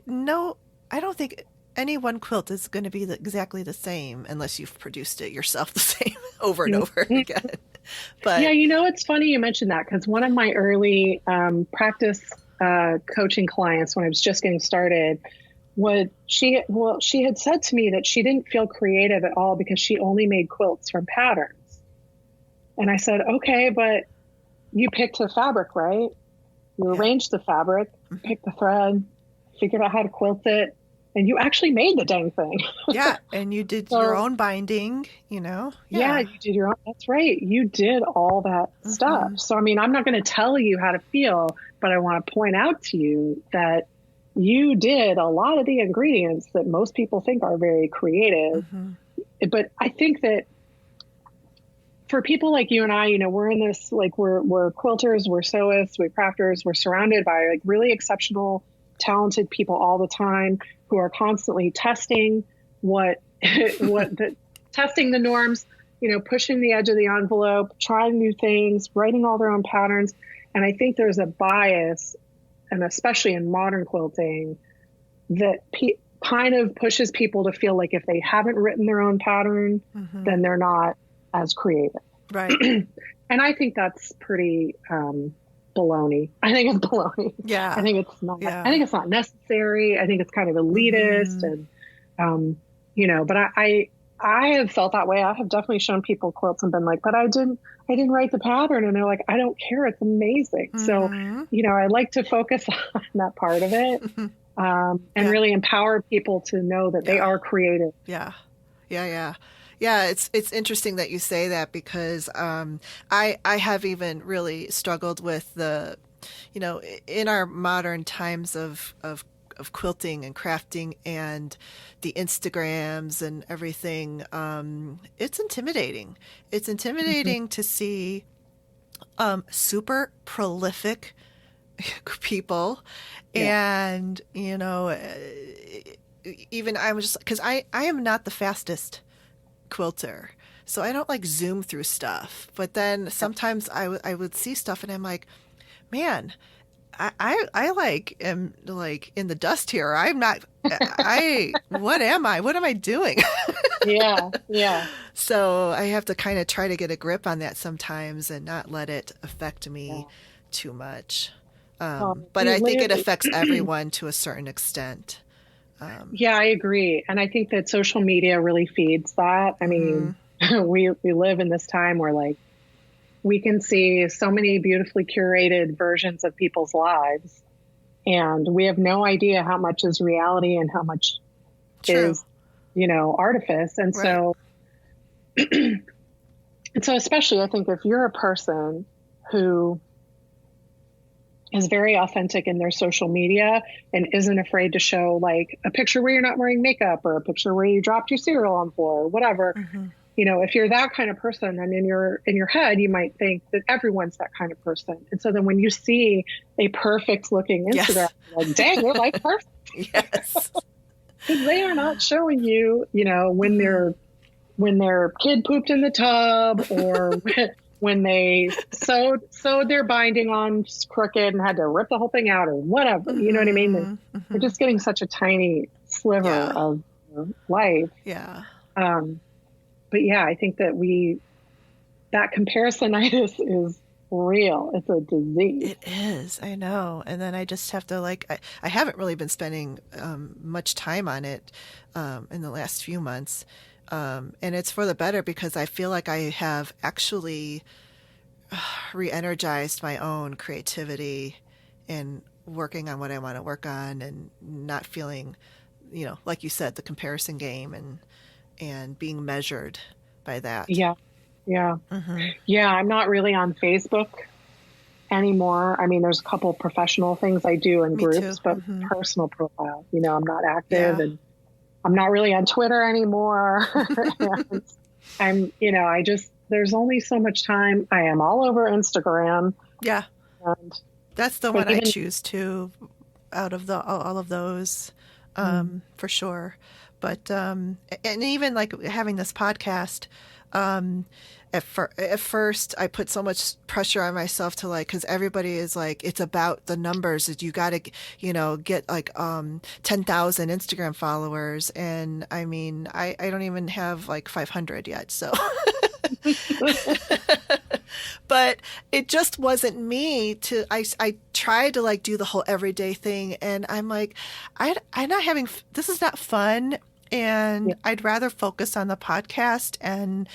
no, I don't think any one quilt is going to be exactly the same unless you've produced it yourself the same over and over Mhm. again. Yeah, But it's funny you mentioned that, because one of my early practice coaching clients when I was just getting started, she had said to me that she didn't feel creative at all because she only made quilts from patterns. And I said, okay, but you picked the fabric, right? You yeah. arranged the fabric, picked the thread, figured out how to quilt it, and you actually made the dang thing. Yeah, and you did your So own binding. yeah, Yeah. you did your own. That's right. You did all that stuff. Hmm. So, I mean, I'm not going to tell you how to feel, but I want to point out to you that you did a lot of the ingredients that most people think are very creative. Hmm. But I think that for people like you and I, we're in this, like, we're quilters, we're sewists, we're crafters, we're surrounded by like really exceptional, talented people all the time who are constantly testing what, testing the norms, pushing the edge of the envelope, trying new things, writing all their own patterns. And I think there's a bias, and especially in modern quilting, that kind of pushes people to feel like if they haven't written their own pattern, Hmm. then they're not as creative. Right. And I think that's pretty baloney. I think it's baloney. I Yeah. think it's not. I Yeah. think it's not necessary. I think it's kind of elitist, Hmm. and But I have felt that way. I have definitely shown people quilts and been like, but I didn't write the pattern, and they're like, I don't care. It's amazing. So Hmm. I like to focus on that part of it, and Yeah. really empower people to know that they Yeah. are creative. Yeah. Yeah. Yeah. Yeah, it's interesting that you say that because I have even really struggled with in our modern times of quilting and crafting and the Instagrams and everything, it's intimidating. It's Mhm. intimidating to see super prolific people, Yeah. and even I was just because I am not the fastest quilter. So I don't like zoom through stuff. But then sometimes I would see stuff and I'm like, man, I like am like in the dust here. I'm not what am I? What am I doing? Yeah. Yeah. So I have to kind of try to get a grip on that sometimes and not let it affect Yeah. me too much. But You I think it literally, affects everyone to a certain extent. yeah, I agree. And I think that social media really feeds that. I Hmm. mean, we live in this time where like we can see so many beautifully curated versions of people's lives, and we have no idea how much is reality and how much True. is, artifice. And Right. so, especially I think if you're a person who is very authentic in their social media and isn't afraid to show like a picture where you're not wearing makeup or a picture where you dropped your cereal on the floor or whatever. Mm-hmm. You know, if you're that kind of person, then in your head, you might think that everyone's that kind of person. And so then when you see a perfect looking Instagram, Yes. you're like, dang, you're like perfect. Yes. Because they are not showing you, you know, when their kid pooped in the tub or when they sewed their binding on crooked and had to rip the whole thing out or whatever. You know what I mean? They're just getting such a tiny sliver of life. Yeah. But yeah, I think that comparisonitis is real. It's a disease. It is. I know. And then I just have to I haven't really been spending much time on it in the last few months. And it's for the better because I feel like I have actually re-energized my own creativity in working on what I want to work on and not feeling, you know, like you said, the comparison game and being measured by that. Yeah. Yeah. Mm-hmm. Yeah. I'm not really on Facebook anymore. I mean, there's a couple of professional things I do in Me groups, too. but Mm-hmm. personal profile, you know, I'm not active Yeah. and I'm not really on Twitter anymore. And there's only so much time. I am all over Instagram. Yeah. And That's the one I choose to out of all of those, for sure. But, and even like having this podcast, at first I put so much pressure on myself to cause everybody is like, it's about the numbers that you got to, get 10,000 Instagram followers. And I mean, I don't even have 500 yet. So, but it just wasn't me I tried to do the whole everyday thing. And I'm like, I'm not having, this is not fun. And I'd rather focus on the podcast and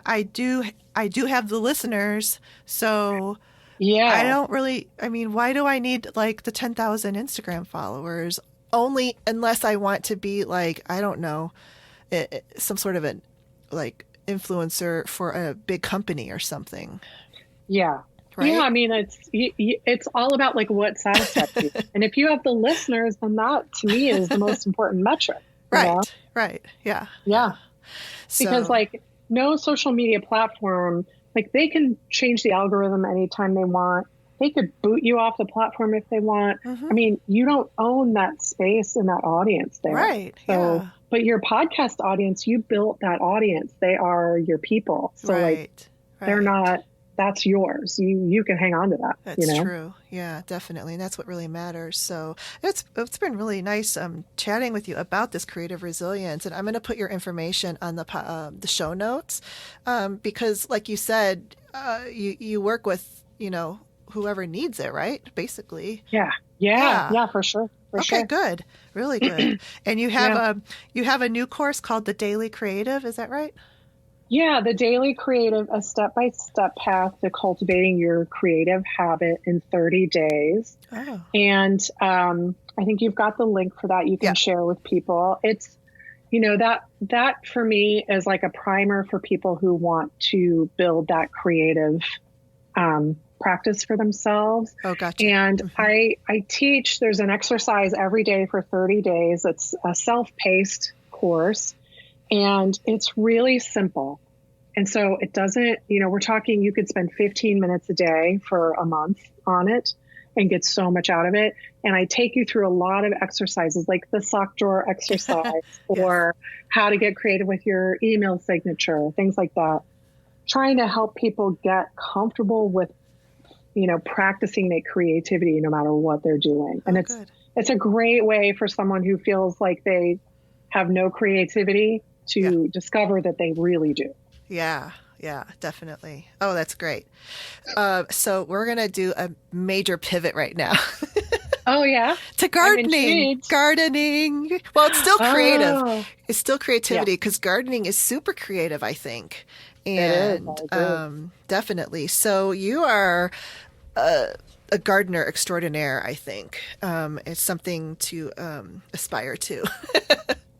I do have the listeners. So I don't really, I mean, why do I need the 10,000 Instagram followers? Only unless I want to be I don't know, some sort of influencer for a big company or something. Yeah. Right? Yeah. I mean, it's all about what satisfies you. And if you have the listeners, then that to me is the most important metric. Right. Know? Right. Yeah. Yeah. So, because no social media platform, they can change the algorithm anytime they want. They could boot you off the platform if they want. mm-hmm. I mean, you don't own that space and that audience there. Right. So, yeah. But your podcast audience, you built that audience. They are your people. So right. They're not, that's yours. You can hang on to that. That's true. Yeah, definitely. And that's what really matters. So it's been really nice chatting with you about this creative resilience. And I'm going to put your information on the show notes because, like you said, you work with whoever needs it, right? Basically. Yeah, for sure. Okay, good. Really good. And you have a new course called The Daily Creative. Is that right? Yeah, The Daily Creative, a step-by-step path to cultivating your creative habit in 30 days. Oh. And I think you've got the link for that you can share with people. It's, that for me is like a primer for people who want to build that creative practice for themselves. Oh, gotcha. And mm-hmm. I teach, there's an exercise every day for 30 days. It's a self-paced course. And it's really simple. And so it doesn't, we're talking, you could spend 15 minutes a day for a month on it and get so much out of it. And I take you through a lot of exercises like the sock drawer exercise or how to get creative with your email signature, things like that. Trying to help people get comfortable with, practicing their creativity no matter what they're doing. And it's a great way for someone who feels like they have no creativity to discover that they really do. Yeah, definitely. Oh, that's great. So we're going to do a major pivot right now. Oh, yeah? To gardening. Gardening. Well, it's still creative. Oh. It's still creativity because gardening is super creative, I think. And definitely. So you are a gardener extraordinaire, I think. It's something to aspire to.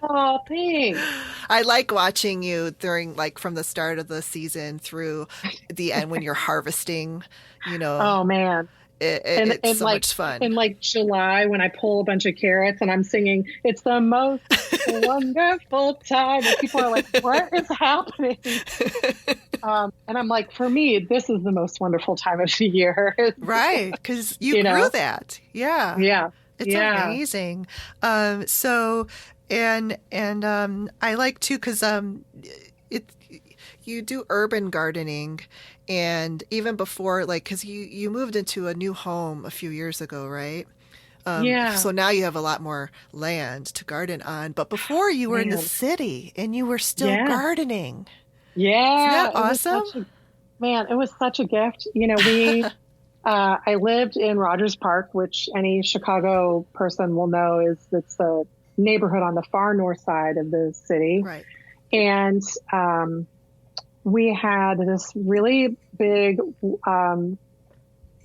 Oh, thanks. I like watching you during from the start of the season through the end when you're harvesting, Oh, man. And it's so much fun. in like July when I pull a bunch of carrots and I'm singing, it's the most wonderful time. And people are like, what is happening? And I'm like, for me, this is the most wonderful time of the year. Right, because you You grew know? that. Yeah. Yeah. It's Yeah. amazing. So and I like too because it you do urban gardening, and even before, like, because you moved into a new home a few years ago, right? Yeah. So now you have a lot more land to garden on. But before, you were in the Man. city and you were still Yeah. gardening. Isn't that Yeah. awesome? It was such a gift. I lived in Rogers Park, which any Chicago person will know it's the neighborhood on the far north side of the city. Right. And we had this really big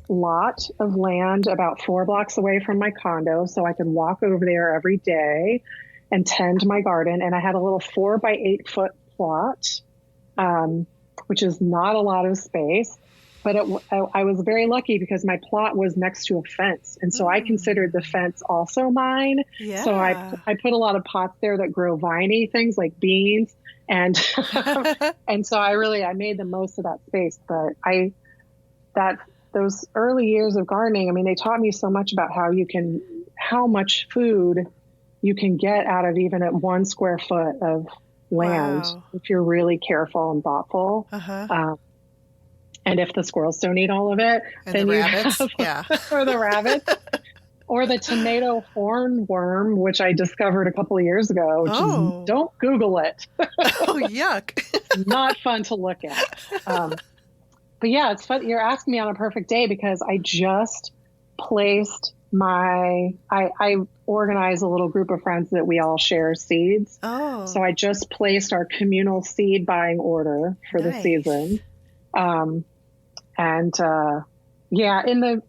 lot of land about 4 blocks away from my condo. So I could walk over there every day and tend my garden. And I had a little 4 by 8 foot plot, which is not a lot of space. But I was very lucky because my plot was next to a fence. And so I considered the fence also mine. Yeah. So I put a lot of pots there that grow viney things like beans. And and so I made the most of that space. But those early years of gardening, I mean, they taught me so much about how much food you can get out of even at 1 square foot of land if you're really careful and thoughtful. And if the squirrels don't eat all of it, and then the you rabbits, have, yeah, or the rabbits, or the tomato hornworm, which I discovered a couple of years ago. Don't Google it. Oh, yuck! Not fun to look at. But yeah, it's fun. You're asking me on a perfect day because I just placed I organize a little group of friends that we all share seeds. Oh, so I just placed our communal seed buying order for the season.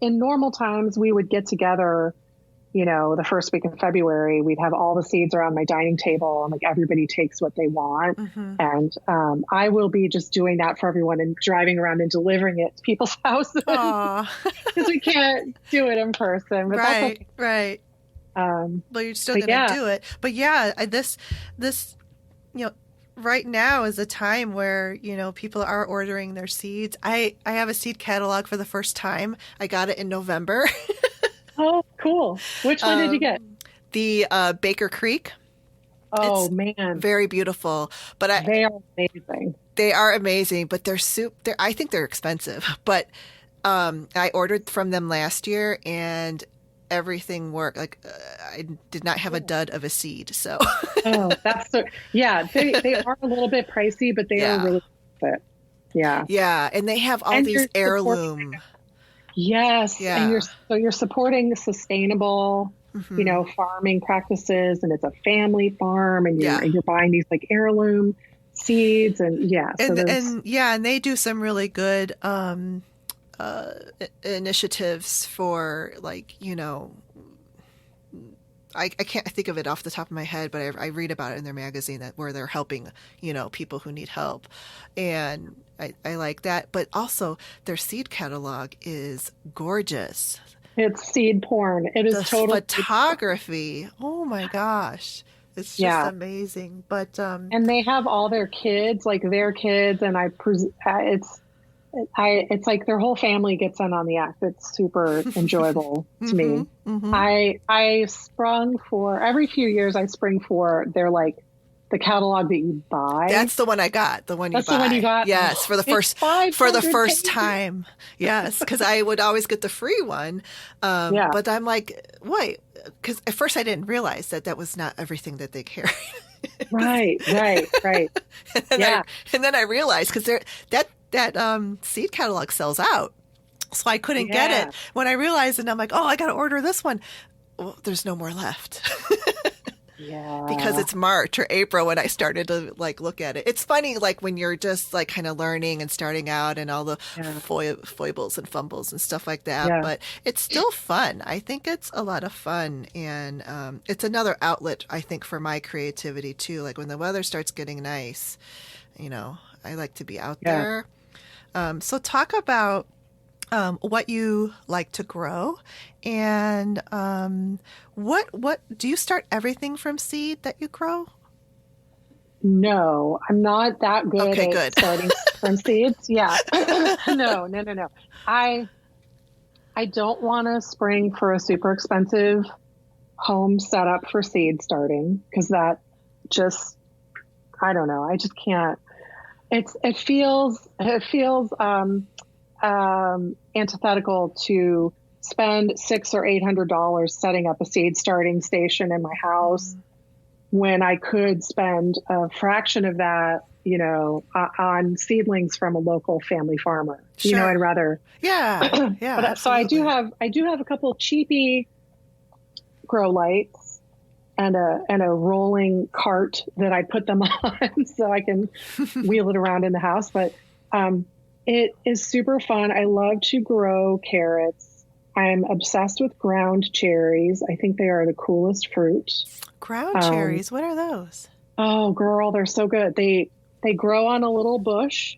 In normal times we would get together, the first week of February, we'd have all the seeds around my dining table and like everybody takes what they want. And I will be just doing that for everyone and driving around and delivering it to people's houses because we can't do it in person. But right, that's okay. Right. Well, you're still going to do it. But yeah, this, right now is a time where, people are ordering their seeds. I have a seed catalog for the first time. I got it in November. Oh, cool. Which one did you get? The Baker Creek. Oh, it's man. Very beautiful. But they are amazing. They are amazing, but I think they're expensive. But I ordered from them last year and everything worked. Like I did not have a dud of a seed. So they are a little bit pricey, but they are really worth it. Yeah. Yeah. And they have all these heirloom. Yes. Yeah. And you're supporting sustainable, farming practices, and it's a family farm, and you're buying these like heirloom seeds, and and they do some really good initiatives for like, I can't think of it off the top of my head, but I read about it in their magazine where they're helping, people who need help. And I like that. But also their seed catalog is gorgeous. It's seed porn. It is totally photography. Oh my gosh. It's just amazing. But and they have all their kids, and it's like their whole family gets in on the act. It's super enjoyable to me. I sprung for every few years. I spring for their like the catalog that you buy. That's the one I got. The one you buy. That's the one you got. Yes, for the first time. Yes, because I would always get the free one. But I'm like, wait, because at first I didn't realize that was not everything that they carry. Right. And then I realized because that seed catalog sells out. So I couldn't get it. When I realized it, I'm like, oh, I got to order this one. Well, there's no more left. Because it's March or April when I started to like look at it. It's funny, like when you're just like kind of learning and starting out and all the foibles and fumbles and stuff like that. But it's still fun. I think it's a lot of fun. And it's another outlet, I think, for my creativity too. Like when the weather starts getting nice, I like to be out there. So talk about what you like to grow, and what do you start everything from seed that you grow? No, I'm not that good Okay, at good. starting from seeds. Yeah. No, no, no, no. I I don't want to spring for a super expensive home setup for seed starting because that just I don't know. I just can't. It feels antithetical to spend $600 or $800 setting up a seed starting station in my house when I could spend a fraction of that, on seedlings from a local family farmer. I'd Sure. rather. Yeah. Yeah, But so absolutely. I do have a couple cheapy grow lights and a rolling cart that I put them on so I can wheel it around in the house. But it is super fun. I love to grow carrots. I'm obsessed with ground cherries. I think they are the coolest fruit. Ground Um, cherries, what are those? oh, girl, they're so good. They grow on a little bush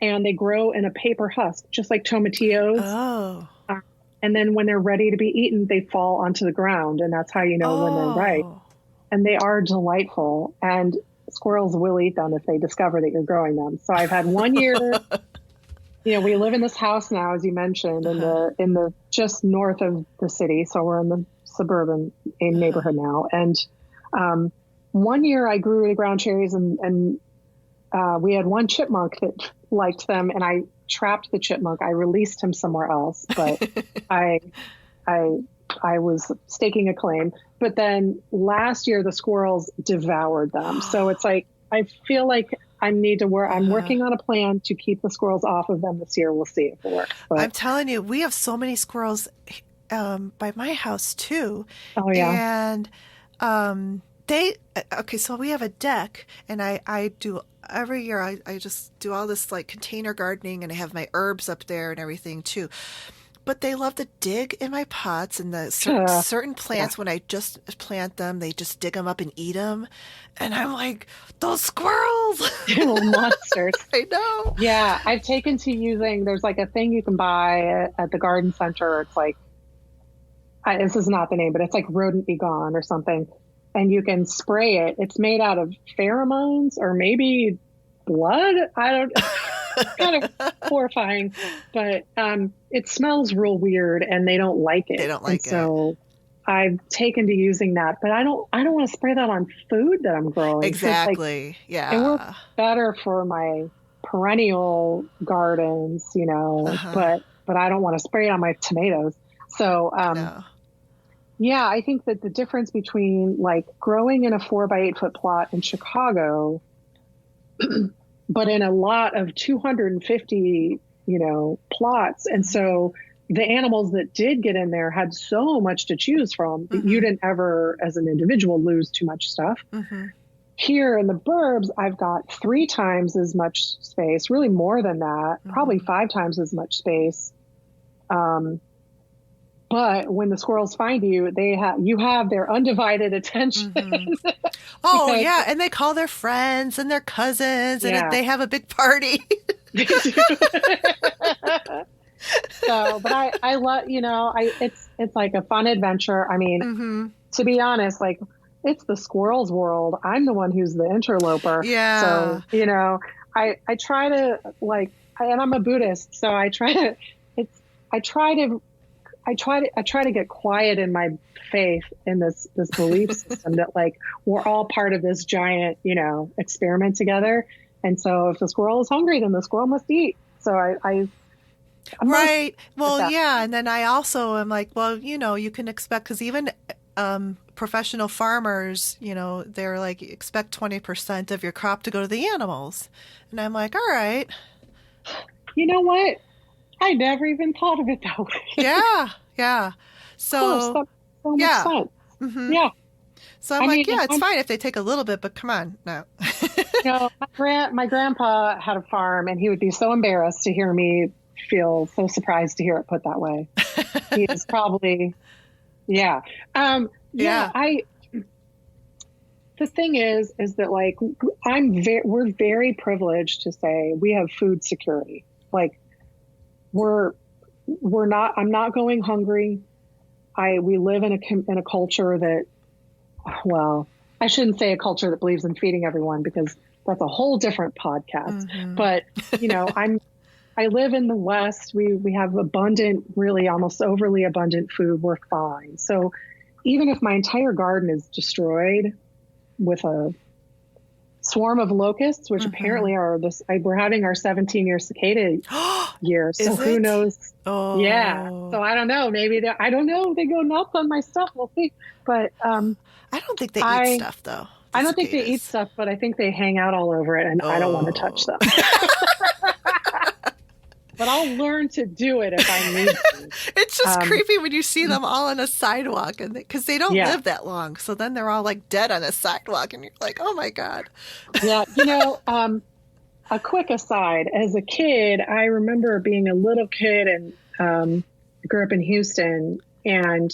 and they grow in a paper husk, just like tomatillos. Oh. Uh, and then when they're ready to be eaten, they fall onto the ground, and that's how you know when they're ripe. Oh. And they are delightful. And squirrels will eat them if they discover that you're growing them. So I've had one year. We live in this house now, as you mentioned, in Uh-huh. the just north of the city. So we're in the suburban Uh-huh. neighborhood now. And one year I grew the ground cherries, and we had one chipmunk that liked them, and I trapped the chipmunk. I released him somewhere else, but I I I was staking a claim. But then last year the squirrels devoured them. So it's like I feel like I need to work. I'm Uh-huh. working on a plan to keep the squirrels off of them this year. We'll see if it works. I'm But telling you, we have so many squirrels by my house too. oh yeah, And okay, so we have a deck, and I do every year, I just do all this like container gardening, and I have my herbs up there and everything too. But they love to dig in my pots, and the certain yeah, plants, when I just plant them, they just dig them up and eat them. And I'm like, those squirrels! little monsters. I know. Yeah, I've taken to using. There's like a thing you can buy at the garden center. It's like this is not the name, but it's like Rodent Be Gone or something. And you can spray it. It's made out of pheromones or maybe blood. I don't, it's kind of horrifying, but it smells real weird and they don't like They it. don't And like it. so I've taken to using that, but I don't want to spray that on food that I'm growing. So it's like, Exactly. it works Yeah. better for my perennial gardens, Uh-huh. but I don't want to spray it on my tomatoes. So, No. yeah, I think that the difference between like growing in a 4 by 8 foot plot in Chicago, but in a lot of 250, plots. And so the animals that did get in there had so much to choose from that you Mm-hmm. didn't ever, as an individual, lose too much stuff. Mm-hmm. Here in the burbs, I've got 3 times as much space, really more than that, probably Mm-hmm. 5 times as much space. Um, but when the squirrels find you, you have their undivided attention Mm-hmm. Oh, because yeah. And they call their friends and their cousins, and yeah, they have a big party. they do. So, but I love, it's like a fun adventure. I mean, Mm-hmm. to be honest, like it's the squirrels world. I'm the one who's the interloper. Yeah. So, I try to and I'm a Buddhist, so it's, I try to, I try to get quiet in my faith in this belief system that like we're all part of this giant, experiment together. And so if the squirrel is hungry, then the squirrel must eat. So I'm mostly Right. with Well, that. yeah. And then I also am like, well, you can expect, because even professional farmers, they're like, expect 20% of your crop to go to the animals. And I'm like, all right. You know what? I never even thought of it that way. Yeah. Yeah. Of course, So, that makes so much yeah. sense. Hmm. Yeah. So I'm I mean, like, yeah, it's fine if they take a little bit, but come on. No. my grandpa had a farm and he would be so embarrassed to hear me feel so surprised to hear it put that way. He is probably, yeah. Yeah, Yeah. the thing is that like we're very privileged to say we have food security. Like we're I'm not going hungry. We live in a culture that, well, I shouldn't say a culture that believes in feeding everyone, because that's a whole different podcast. Mm-hmm. But, I live in the West. We have abundant, really almost overly abundant food. We're fine. So even if my entire garden is destroyed with a swarm of locusts, which apparently we're having our 17-year cicada year. So who knows? Oh. Yeah. So I don't know. Maybe I don't know. They go nuts on my stuff. We'll see. But I don't think they eat stuff, though. I don't think they eat stuff, but I think they hang out all over it, and I don't want to touch them. But I'll learn to do it if I need to. It's just creepy when you see them all on a sidewalk, and because they don't live that long. So then they're all like dead on a sidewalk, and you're like, oh my God. Yeah. A quick aside, as a kid, I remember being a little kid and grew up in Houston, and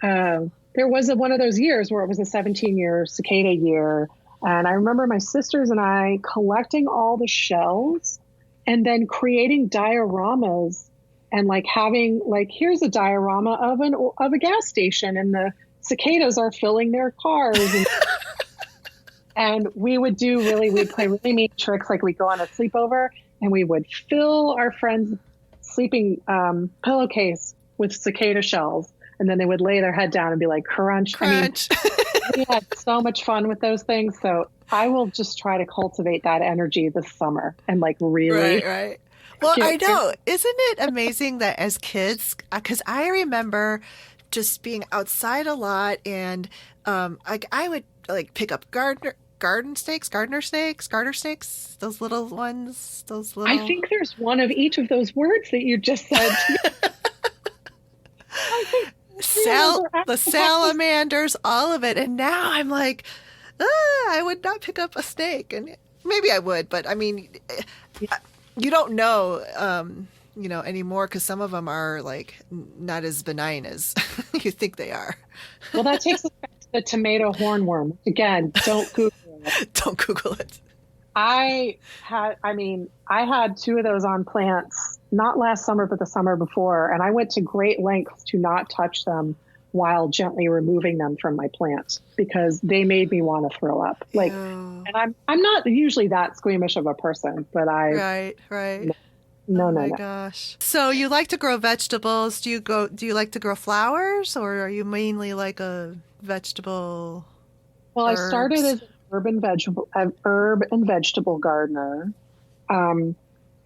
there was one of those years where it was a 17-year cicada year. And I remember my sisters and I collecting all the shells and then creating dioramas and having here's a diorama of a gas station, and the cicadas are filling their cars. And we'd play really neat tricks. We'd go on a sleepover and we would fill our friends' sleeping pillowcase with cicada shells. And then they would lay their head down and be like, crunch. Crunch. We had so much fun with those things. So I will just try to cultivate that energy this summer and really. Right. Well, I know. Isn't it amazing that as kids, because I remember just being outside a lot, and I would pick up gardener snakes, those little ones, I think there's one of each of those words that you just said. The salamanders, all of it. And now I'm like, I would not pick up a snake. And maybe I would, but I mean, you don't know, anymore, because some of them are not as benign as you think they are. Well, that takes us back to the tomato hornworm. Again, don't Google it. Don't Google it. I had two of those on plants, not last summer, but the summer before. And I went to great lengths to not touch them while gently removing them from my plant, because they made me want to throw up. And I'm not usually that squeamish of a person, but Right. No. My gosh. So you like to grow vegetables. Do you like to grow flowers, or are you mainly like a vegetable? Well, herbs? I started as an herb and vegetable gardener.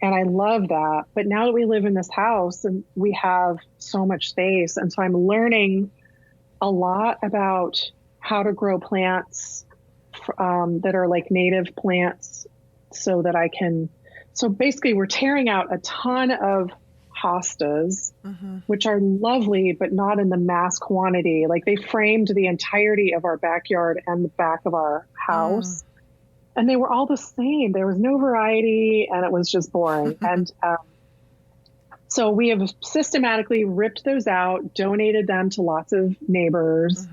And I love that. But now that we live in this house and we have so much space, and so I'm learning a lot about how to grow plants that are native plants, so that I can. So basically, we're tearing out a ton of hostas, which are lovely, but not in the mass quantity. They framed the entirety of our backyard and the back of our house. And they were all the same. There was no variety, and it was just boring. And so we have systematically ripped those out, donated them to lots of neighbors,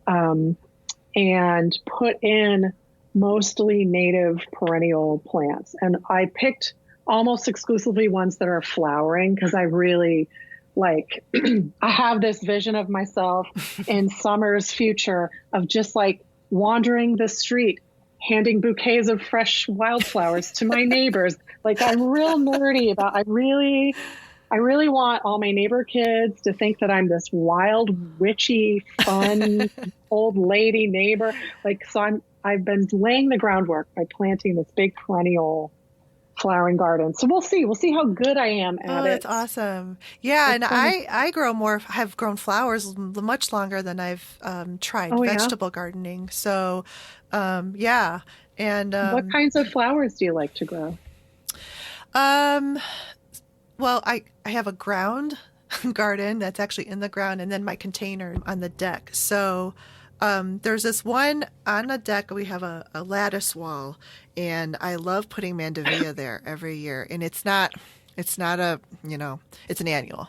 and put in mostly native perennial plants. And I picked almost exclusively ones that are flowering, because I really I have this vision of myself in summer's future of just wandering the street, handing bouquets of fresh wildflowers to my neighbors. I'm real nerdy about, I really want all my neighbor kids to think that I'm this wild, witchy, fun, old lady neighbor. So I've been laying the groundwork by planting this big perennial flowering garden. So we'll see how good I am at it. Oh, that's awesome. Yeah. And I have grown flowers much longer than I've tried vegetable gardening. So, yeah. And what kinds of flowers do you like to grow? Well, I have a ground garden that's actually in the ground, and then my container on the deck. So there's this one on the deck. We have a lattice wall, and I love putting mandevilla there every year. And it's not it's an annual. It's an annual,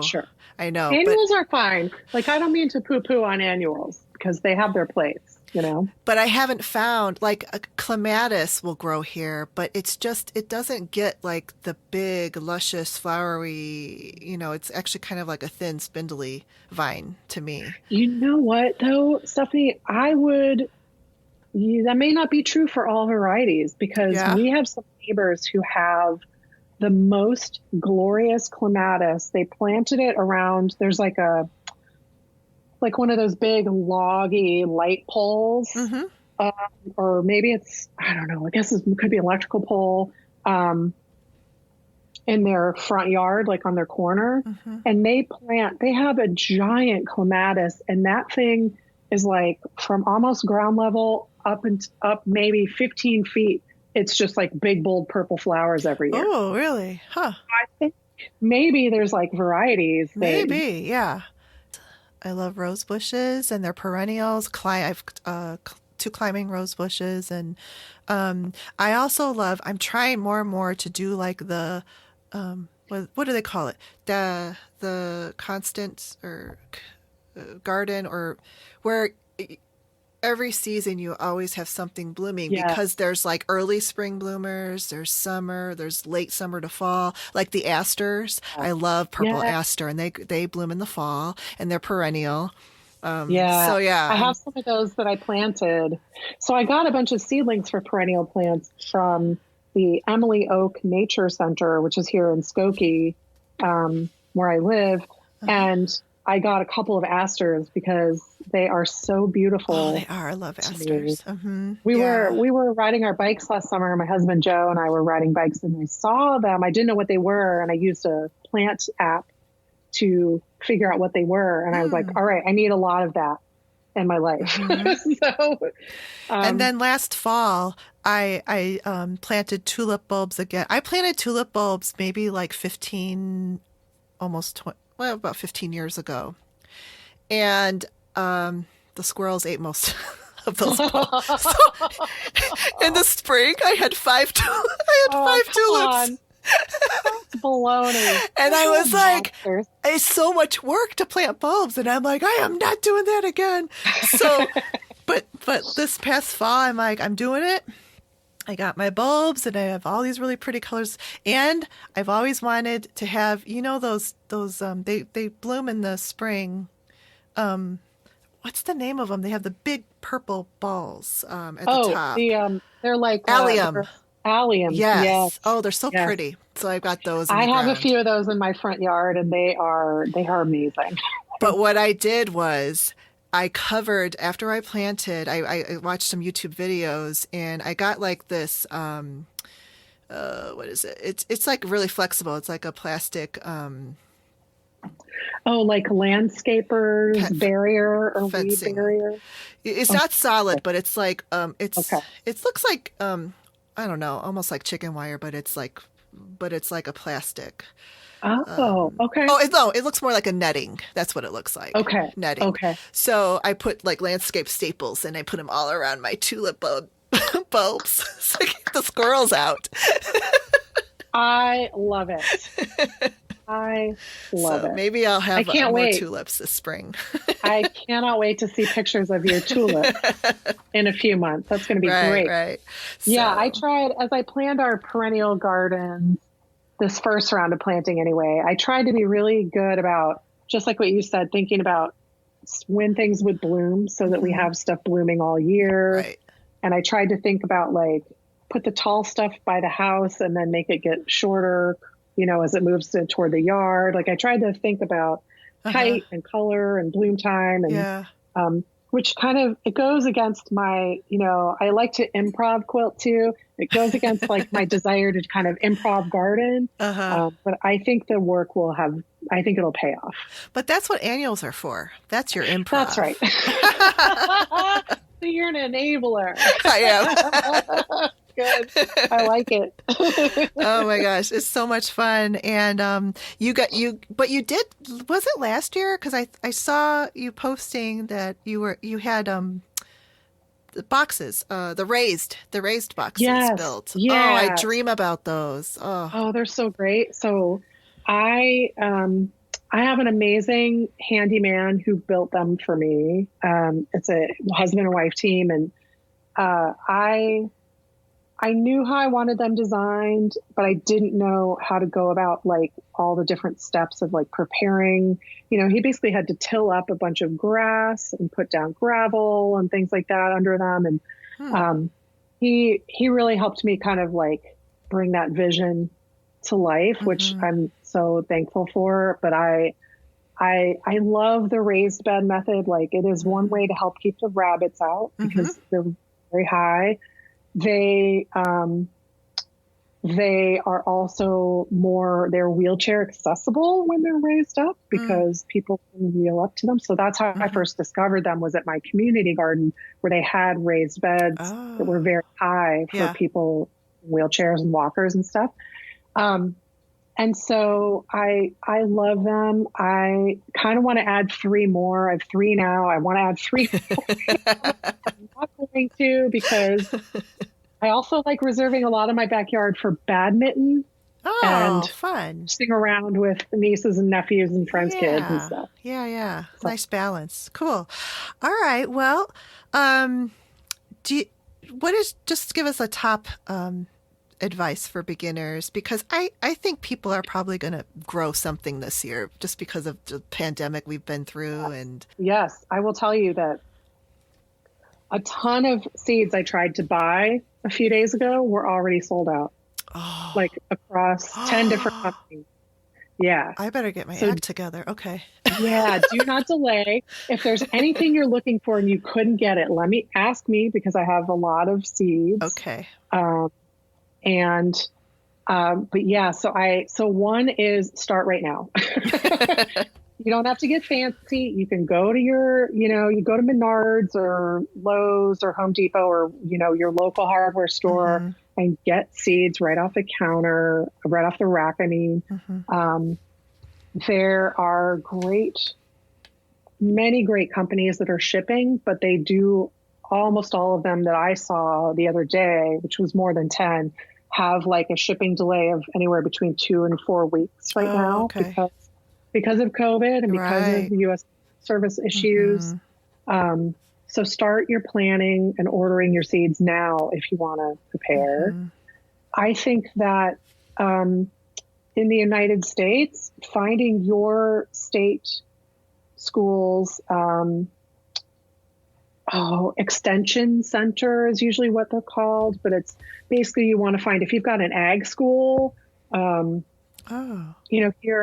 sure. I know. Annuals are fine. I don't mean to poo-poo on annuals, because they have their place. you know. But I haven't found like a clematis will grow here, but it's just it doesn't get like the big, luscious, flowery, it's actually kind of like a thin, spindly vine to me. You know what though, Stephanie? That may not be true for all varieties because Yeah. we have some neighbors who have the most glorious clematis. They planted it around, there's like one of those big loggy light poles, Mm-hmm. or maybe it's, I don't know, I guess it could be electrical pole, in their front yard, like on their corner. Mm-hmm. And they have a giant clematis, and that thing is like from almost ground level up maybe 15 feet. It's just like big, bold purple flowers every year. Oh, really? Huh. I think maybe there's like varieties. Maybe, yeah. I love rose bushes and they're perennials. I've two climbing rose bushes, and I also love. I'm trying more and more to do like the what do they call it? The constant or garden, or where every season you always have something blooming, Yeah. because there's like early spring bloomers, there's summer, there's late summer to fall, like the asters. I love purple Yeah. aster, and they bloom in the fall, and they're perennial. Yeah. So yeah, I have some of those that I planted. So I got a bunch of seedlings for perennial plants from the Emily Oak Nature Center, which is here in Skokie, where I live. And I got a couple of asters because they are so beautiful. Oh, they are. I love asters. Mm-hmm. We Yeah. were riding our bikes last summer. My husband Joe and I were riding bikes, and I saw them. I didn't know what they were, and I used a plant app to figure out what they were. And I was like, all right, I need a lot of that in my life. Mm-hmm. So, and then last fall, I planted tulip bulbs again. I planted tulip bulbs maybe like 15, almost 20, well, about 15 years ago. And the squirrels ate most of those bulbs. So in the spring, I had five tulips. On. That's baloney. And I was like, Monsters. it's so much work to plant bulbs. And I'm like, I am not doing that again. So, but this past fall, I'm like, I'm doing it. I got my bulbs, and I have all these really pretty colors. And I've always wanted to have, those they bloom in the spring. What's the name of them? They have the big purple balls at the top. They're like Allium. Allium. Yes. Oh, they're so Yes. pretty. So I've got those. In I the have a ground. few of those in my front yard, and they are amazing. But what I did was I covered, after I planted, I watched some YouTube videos, and I got like this, what is it? It's like really flexible. It's like a plastic, Oh, like landscapers barrier or fencing. weed barrier. It's not solid, but it's like, Okay. it looks like, I don't know, almost like chicken wire, but it's like a plastic. Oh, okay. Oh, no, it looks more like a netting. That's what it looks like. Okay. Netting. Okay. So I put like landscape staples, and I put them all around my tulip bulbs so I get the squirrels out. I love it. I love So it. maybe I'll have I can't more wait. tulips this spring. I cannot wait to see pictures of your tulip in a few months. That's going to be great. Right. Yeah, So- I tried, as I planned our perennial gardens, this first round of planting anyway, I tried to be really good about, just like what you said, thinking about when things would bloom so that we have stuff blooming all year. Right. And I tried to think about like, put the tall stuff by the house and then make it get shorter, as it moves toward the yard. Like I tried to think about height and color and bloom time, and Yeah. which kind of, it goes against my, I like to improv quilt too. It goes against like my desire to kind of improv garden. But I think the work I think it'll pay off. But that's what annuals are for. That's your improv. That's right. You're an enabler. I am. Good. I like it. Oh my gosh, it's so much fun. And but you did, was it last year? Because I saw you posting that you had the boxes, the raised boxes Yes. built. Yeah. Oh, I dream about those. Oh, Oh, they're so great. So I I have an amazing handyman who built them for me. It's a husband and wife team, and I knew how I wanted them designed, but I didn't know how to go about like all the different steps of like preparing. He basically had to till up a bunch of grass and put down gravel and things like that under them. And he really helped me kind of like bring that vision to life, which I'm so thankful for. But I love the raised bed method. Like, it is one way to help keep the rabbits out because they're very high. They are also they're wheelchair accessible when they're raised up because people can wheel up to them. So that's how I first discovered them, was at my community garden, where they had raised beds that were very high for people in wheelchairs and walkers and stuff. And so I love them. I kind of want to add 3 more. I have 3 now. I want to add 3 more. I'm not going to, because I also like reserving a lot of my backyard for badminton. And fun. Sitting around with nieces and nephews and friends' kids and stuff. Yeah. So. Nice balance. Cool. All right. Well, just give us a top advice for beginners, because I think people are probably going to grow something this year just because of the pandemic we've been through. And yes, I will tell you that a ton of seeds I tried to buy a few days ago were already sold out, like across 10 different companies. Yeah. I better get my act together. Okay. Yeah. Do not delay. If there's anything you're looking for and you couldn't get it, ask me, because I have a lot of seeds. Okay. But yeah, so one is start right now. You don't have to get fancy. You can go to you go to Menards or Lowe's or Home Depot or, your local hardware store and get seeds right off the counter, right off the rack. I mean, there are many great companies that are shipping, but they do, almost all of them that I saw the other day, which was more than 10, have like a shipping delay of anywhere between 2 and 4 weeks right now, because of COVID and because of the U.S. service issues. So start your planning and ordering your seeds now if you want to prepare. I think that in the United States, finding your state schools, extension center is usually what they're called, but it's basically, you want to find, if you've got an ag school, here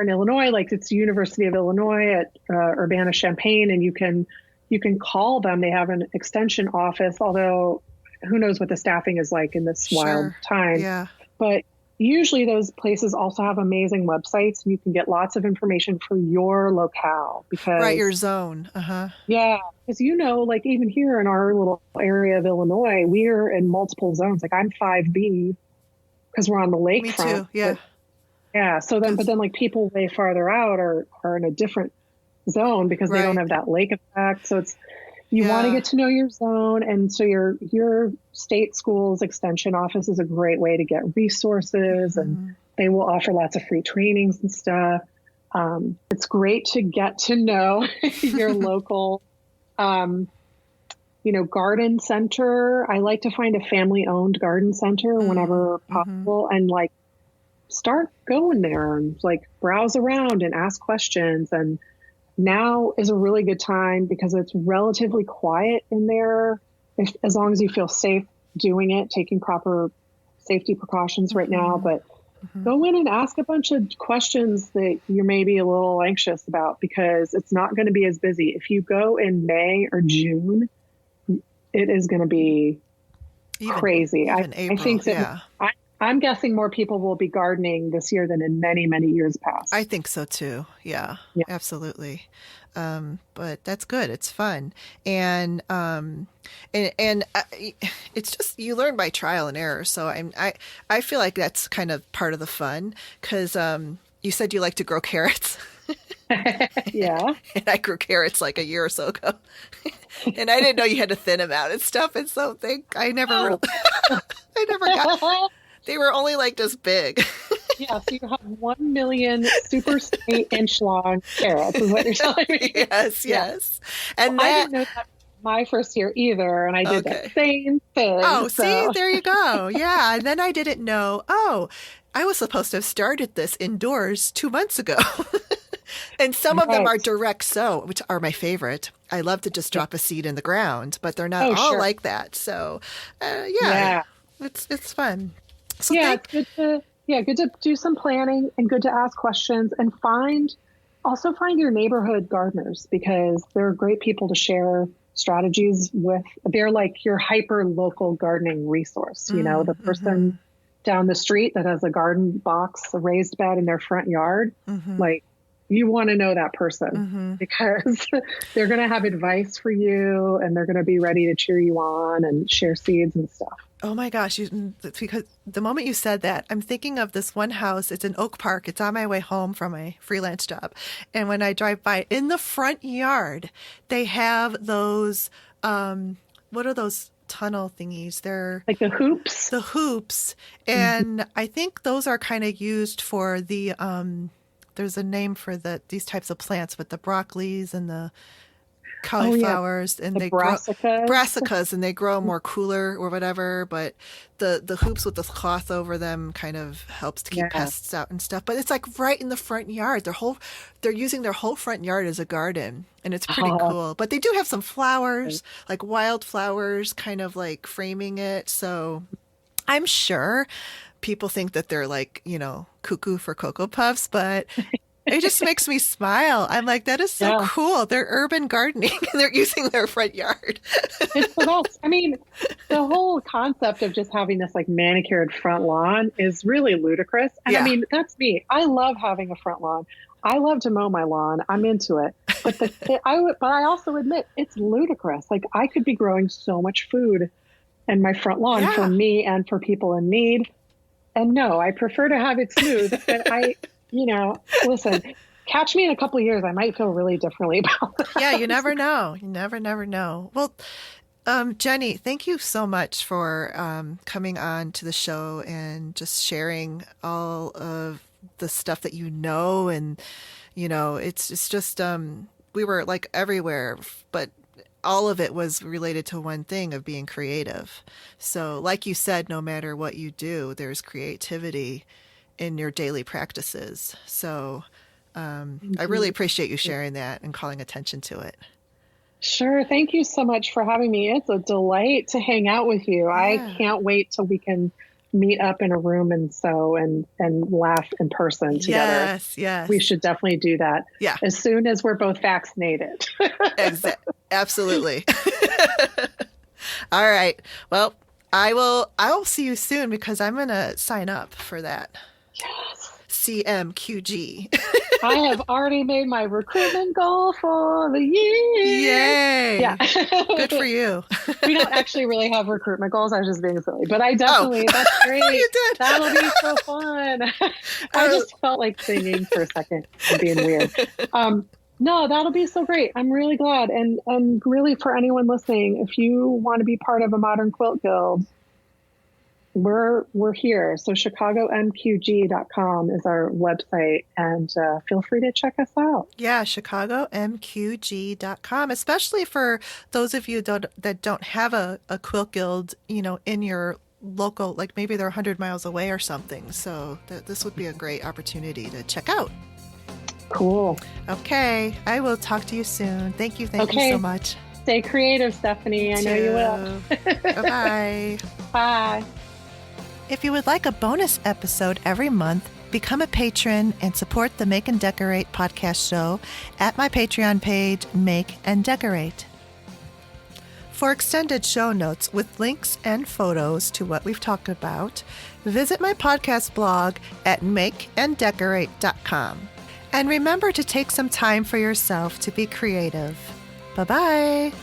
in Illinois, like it's the University of Illinois at Urbana-Champaign, and you can call them. They have an extension office, although who knows what the staffing is like in this wild time. Yeah. But usually those places also have amazing websites, and you can get lots of information for your locale, because your zone. Yeah. Because, like even here in our little area of Illinois, we're in multiple zones. Like I'm 5B because we're on the lakefront. Me too. Yeah. Yeah. So then, but then like people way farther out are in a different zone because they don't have that lake effect. So you want to get to know your zone. And so your state school's extension office is a great way to get resources, and they will offer lots of free trainings and stuff. It's great to get to know your local, garden center. I like to find a family owned garden center whenever possible, and like start going there and like browse around and ask questions. And now is a really good time because it's relatively quiet in there, as long as you feel safe doing it, taking proper safety precautions right now. But go in and ask a bunch of questions that you're maybe a little anxious about, because it's not going to be as busy. If you go in May or June, it is going to be crazy. Even April, I think that I'm guessing more people will be gardening this year than in many, many years past. I think so too. Yeah. Absolutely. But that's good. It's fun. And it's just, you learn by trial and error. So I feel like that's kind of part of the fun, because you said you like to grow carrots. Yeah. And I grew carrots like a year or so ago. And I didn't know you had to thin them out and stuff. And so I never got, they were only like this big. Yeah, so you have 1 million super skinny inch long carrots, is what you're telling me. Yes, Yeah. yes. Well, And I that, didn't know that my first year either, and I did that okay. same thing. Oh, see, So, there you go. Yeah. And then I didn't know, oh, I was supposed to have started this indoors 2 months ago. And some of them are right. direct sow, which are my favorite. I love to just Yeah. drop a seed in the ground, but they're not Oh, all sure. like that. So, yeah, Yeah. it's fun. So Yeah, thank it's good to do some planning and good to ask questions and find your neighborhood gardeners because they're great people to share strategies with. They're like your hyper local gardening resource, the mm-hmm, person down the street that has a garden box, a raised bed in their front yard. mm-hmm, Like you want to know that person mm-hmm. because they're going to have advice for you and they're going to be ready to cheer you on and share seeds and stuff. Oh my gosh, because the moment you said that, I'm thinking of this one house. It's in Oak Park. It's on my way home from my freelance job. And when I drive by in the front yard, they have those, what are those tunnel thingies? They're Like the hoops. the hoops. Mhm. And I think those are kind of used for the, there's a name for these types of plants with the broccolis and the Oh yeah, cauliflowers, and the they grow brassicas. brassicas, and they grow more cooler or whatever, but the hoops with the cloth over them kind of helps to keep Yeah. pests out and stuff. But it's like right in the front yard. They're using their whole front yard as a garden, and it's pretty Oh, cool. But they do have some flowers, like wildflowers, kind of like framing it. So I'm sure people think that they're like, cuckoo for Cocoa Puffs, but it just makes me smile. I'm like, that is so yeah. cool. They're urban gardening and they're using their front yard. It's the best. I mean, the whole concept of just having this like manicured front lawn is really ludicrous. And I Yeah. mean, that's me. I love having a front lawn. I love to mow my lawn. I'm into it. But I also admit it's ludicrous. Like I could be growing so much food in my front lawn for Yeah. me and for people in need. And no, I prefer to have it smooth. But listen, catch me in a couple of years, I might feel really differently about Yeah. You that. never know. You never know. Well, Jenni, thank you so much for coming on to the show and just sharing all of the stuff that you know. And, it's just, we were like everywhere, but all of it was related to one thing of being creative. So, like you said, no matter what you do, there's creativity in your daily practices. So, I really Indeed. appreciate you sharing that and calling attention to it. Sure. Thank you so much for having me. It's a delight to hang out with you. I Yeah. can't wait till we can meet up in a room and sew and laugh in person together. Yes, yes. We should definitely do that Yeah, as soon as we're both vaccinated. absolutely. All right. Well, I will see you soon because I'm going to sign up for that Yes. CMQG. I have already made my recruitment goal for the year. Yay. Yeah. Good for you. We don't actually really have recruitment goals. I was just being silly, but I Oh, definitely, that's great. you did. That'll be so fun. I just felt like singing for a second and being weird. No, that'll be so great. I'm really glad. And really for anyone listening, if you want to be part of a Modern Quilt Guild, we're here. So ChicagoMQG.com is our website and feel free to check us out. Yeah, ChicagoMQG.com, especially for those of you that don't have a quilt guild, in your local, like maybe they're 100 miles away or something. So this would be a great opportunity to check out. Cool. Okay, I will talk to you soon. Thank you Okay. so much. Stay creative, Stephanie. I know you will. Bye-bye. Bye. If you would like a bonus episode every month, become a patron and support the Make and Decorate podcast show at my Patreon page, Make and Decorate. For extended show notes with links and photos to what we've talked about, visit my podcast blog at makeanddecorate.com. And remember to take some time for yourself to be creative. Bye-bye.